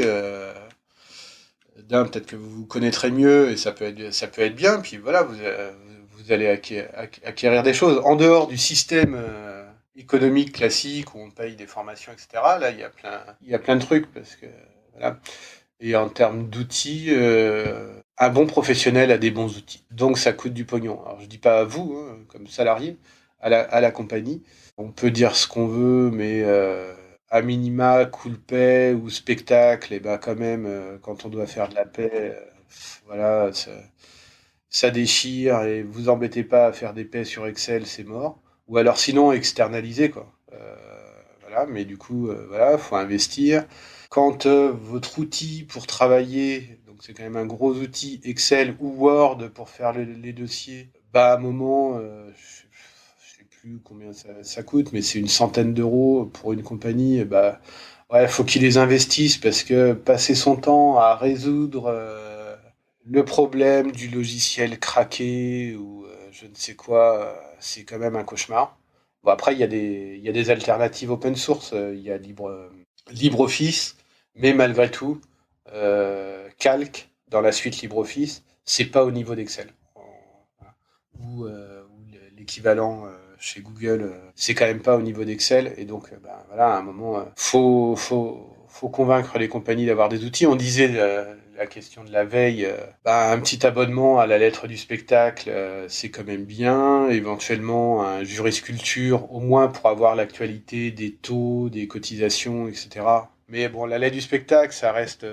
Peut-être que vous vous connaîtrez mieux et ça peut être bien. Puis voilà, vous allez acquérir des choses en dehors du système économique classique où on paye des formations, etc. Là, il y a plein de trucs parce que voilà. Et en termes d'outils, un bon professionnel a des bons outils. Donc ça coûte du pognon. Alors je dis pas à vous, hein, comme salarié, à la compagnie. On peut dire ce qu'on veut, mais à minima, cool paix ou spectacle, et ben quand même, quand on doit faire de la paix, voilà, ça déchire et vous embêtez pas à faire des paix sur Excel, c'est mort. Ou alors sinon externaliser quoi. Voilà, mais du coup, voilà, faut investir. Quand votre outil pour travailler, donc c'est quand même un gros outil Excel ou Word pour faire les dossiers, à un moment, je sais plus combien ça coûte, mais c'est une centaine d'euros pour une compagnie. Ouais, faut qu'il les investisse parce que passer son temps à résoudre le problème du logiciel craqué ou je ne sais quoi, c'est quand même un cauchemar. Bon, après, il y a des alternatives open source. Il y a LibreOffice, mais malgré tout, Calc, dans la suite LibreOffice, c'est pas au niveau d'Excel. Ou l'équivalent chez Google, c'est quand même pas au niveau d'Excel. Et donc, voilà, à un moment, faut convaincre les compagnies d'avoir des outils. On disait la question de la veille, un petit abonnement à la lettre du spectacle, c'est quand même bien. Éventuellement, un jurisculture, au moins pour avoir l'actualité des taux, des cotisations, etc. Mais bon, la lettre du spectacle, ça reste...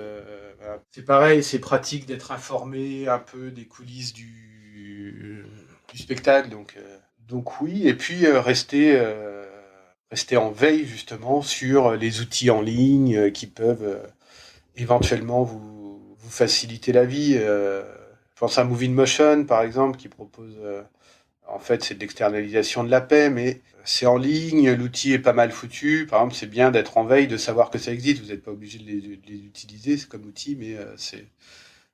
voilà. C'est pareil, c'est pratique d'être informé un peu des coulisses du spectacle. Donc oui, et puis rester en veille justement sur les outils en ligne qui peuvent éventuellement vous faciliter la vie. Je pense à Moving Motion par exemple qui propose, en fait c'est de l'externalisation de la paie, mais c'est en ligne, l'outil est pas mal foutu. Par exemple, c'est bien d'être en veille, de savoir que ça existe. Vous n'êtes pas obligé de les utiliser, c'est comme outil, mais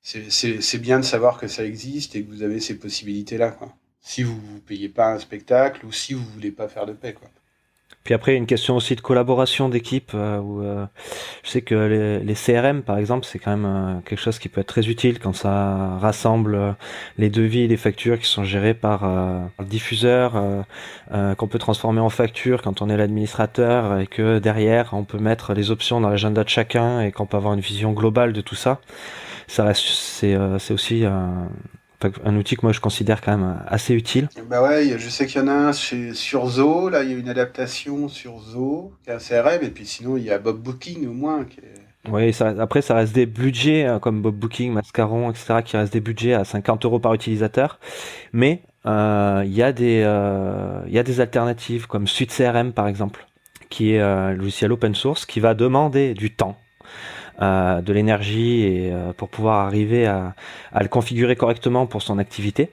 c'est bien de savoir que ça existe et que vous avez ces possibilités-là, quoi. Si vous ne payez pas un spectacle ou si vous voulez pas faire de paie, quoi. Puis après, il y a une question aussi de collaboration d'équipe, où je sais que les CRM, par exemple, c'est quand même quelque chose qui peut être très utile quand ça rassemble les devis, les factures qui sont gérées par le diffuseur, qu'on peut transformer en facture quand on est l'administrateur et que derrière, on peut mettre les options dans l'agenda de chacun et qu'on peut avoir une vision globale de tout ça. Ça reste, c'est aussi un outil que moi je considère quand même assez utile. Bah ouais, je sais qu'il y en a un sur Zo, là il y a une adaptation sur Zo, qui est un CRM, et puis sinon il y a Bob Booking au moins. Oui, après ça reste des budgets comme Bob Booking, Mascaron, etc., qui restent des budgets à 50 € par utilisateur. Mais il y a des alternatives comme Suite CRM par exemple, qui est un logiciel open source qui va demander du temps, de l'énergie et pour pouvoir arriver à le configurer correctement pour son activité.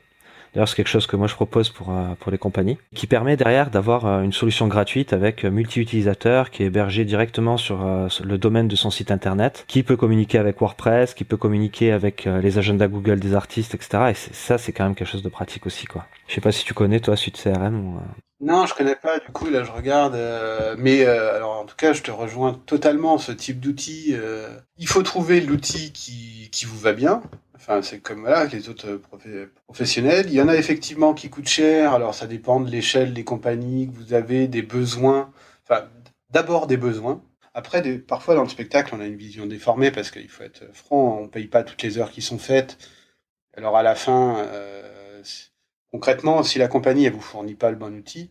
D'ailleurs, c'est quelque chose que moi je propose pour les compagnies, qui permet derrière d'avoir une solution gratuite avec multi-utilisateur qui est hébergé directement sur le domaine de son site internet, qui peut communiquer avec WordPress, qui peut communiquer avec les agendas Google des artistes, etc. Et ça, c'est quand même quelque chose de pratique aussi, quoi. Je sais pas si tu connais, toi, Suite CRM ou... Non, je connais pas, du coup là je regarde, mais alors en tout cas je te rejoins totalement, ce type d'outil, il faut trouver l'outil qui vous va bien. Enfin, c'est comme voilà, avec les autres professionnels. Il y en a effectivement qui coûtent cher, alors ça dépend de l'échelle des compagnies que vous avez, des besoins. Enfin, d'abord des besoins. Après, parfois dans le spectacle, on a une vision déformée parce qu'il faut être franc, on paye pas toutes les heures qui sont faites. Alors à la fin, concrètement, si la compagnie elle vous fournit pas le bon outil,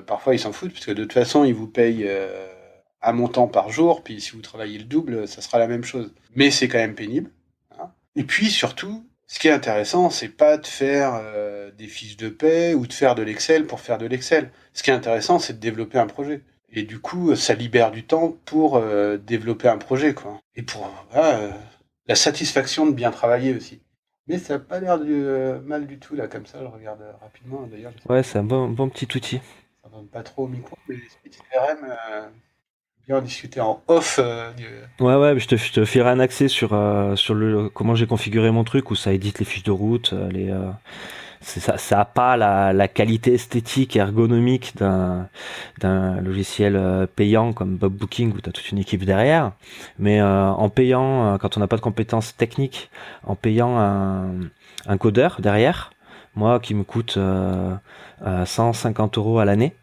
parfois ils s'en foutent parce que de toute façon ils vous payent un montant par jour, puis si vous travaillez le double, ça sera la même chose. Mais c'est quand même pénible. Hein. Et puis surtout, ce qui est intéressant, c'est pas de faire des fiches de paie ou de faire de l'Excel pour faire de l'Excel. Ce qui est intéressant, c'est de développer un projet. Et du coup, ça libère du temps pour développer un projet, quoi. Et pour la satisfaction de bien travailler aussi. Mais ça n'a pas l'air mal du tout, là, comme ça, je regarde rapidement, d'ailleurs. Ouais, c'est un bon petit outil. Ça ne donne pas trop au micro, mais les petits CRM, bien en discuter en off. Ouais, mais je te filerai un accès sur comment j'ai configuré mon truc, où ça édite les fiches de route, ça a pas la qualité esthétique et ergonomique d'un logiciel payant comme Bob Booking où tu as toute une équipe derrière, mais en payant, quand on n'a pas de compétences techniques, en payant un codeur derrière, moi qui me coûte 150 € à l'année,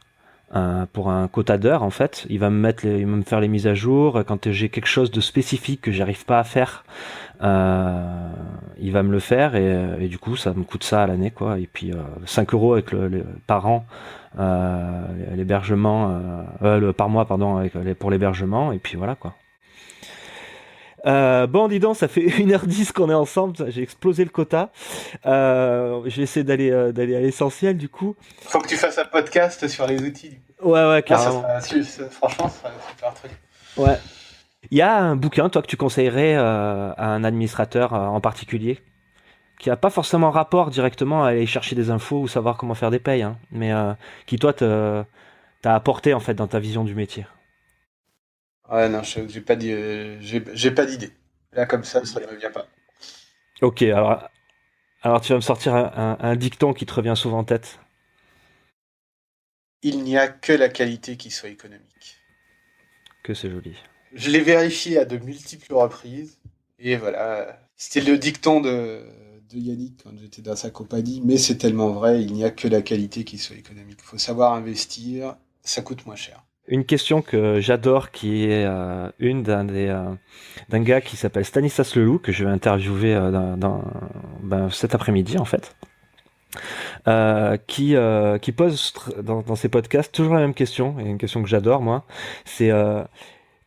pour un quota d'heures en fait, il va me faire les mises à jour quand j'ai quelque chose de spécifique que j'arrive pas à faire. Il va me le faire et du coup ça me coûte ça à l'année, quoi. Et puis 5 € avec par an, l'hébergement, par mois pardon, pour l'hébergement, et puis voilà, quoi. Bon, dis donc, ça fait 1h10 qu'on est ensemble, j'ai explosé le quota. Je vais essayer d'aller à l'essentiel du coup. Faut que tu fasses un podcast sur les outils. Ouais, carrément. Franchement, ça serait un super truc. Ouais. Il y a un bouquin, toi, que tu conseillerais à un administrateur en particulier, qui n'a pas forcément rapport directement à aller chercher des infos ou savoir comment faire des payes, hein, mais qui, toi, t'a apporté en fait dans ta vision du métier. Ouais, non, j'ai pas d'idée. Là, comme ça ne me vient pas. Ok, alors tu vas me sortir un dicton qui te revient souvent en tête. Il n'y a que la qualité qui soit économique. Que c'est joli. Je l'ai vérifié à de multiples reprises. Et voilà, c'était le dicton de Yannick quand j'étais dans sa compagnie. Mais c'est tellement vrai, il n'y a que la qualité qui soit économique. Il faut savoir investir, ça coûte moins cher. Une question que j'adore, qui est d'un gars qui s'appelle Stanislas Leloup, que je vais interviewer cet après-midi en fait, qui pose dans ses podcasts toujours la même question, et une question que j'adore moi, c'est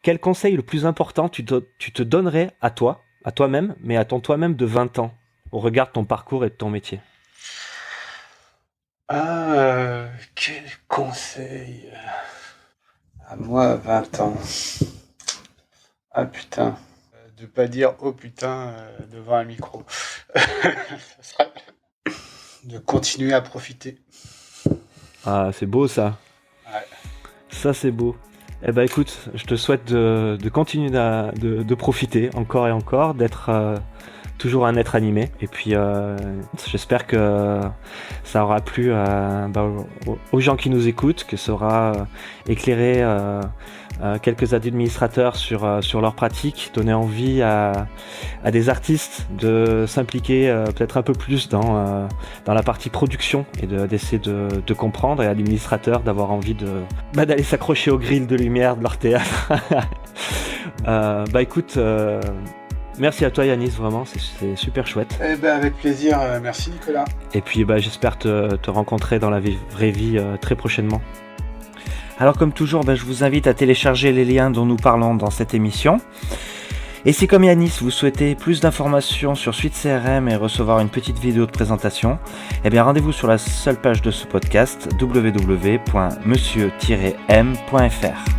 quel conseil le plus important tu te donnerais à toi-même, mais à ton toi-même de 20 ans, au regard de ton parcours et de ton métier? Quel conseil à moi, 20 ans. Ah putain. De pas dire oh putain devant un micro. Ça serait de continuer à profiter. Ah, c'est beau ça. Ouais. Ça, c'est beau. Eh ben écoute, je te souhaite de continuer de profiter encore et encore, d'être toujours un être animé. Et puis j'espère que ça aura plu aux gens qui nous écoutent, que ça aura éclairé quelques administrateurs sur leurs pratiques, donné envie à des artistes de s'impliquer peut-être un peu plus dans la partie production et d'essayer de comprendre, et à l'administrateur d'avoir envie d'aller s'accrocher aux grilles de lumière de leur théâtre. Écoute, merci à toi Yanis, vraiment, c'est super chouette. Eh ben avec plaisir, merci Nicolas. Et puis j'espère te rencontrer dans la vraie vie très prochainement. Alors comme toujours, je vous invite à télécharger les liens dont nous parlons dans cette émission. Et si comme Yanis, vous souhaitez plus d'informations sur Suite CRM et recevoir une petite vidéo de présentation, rendez-vous sur la seule page de ce podcast, www.monsieur-m.fr.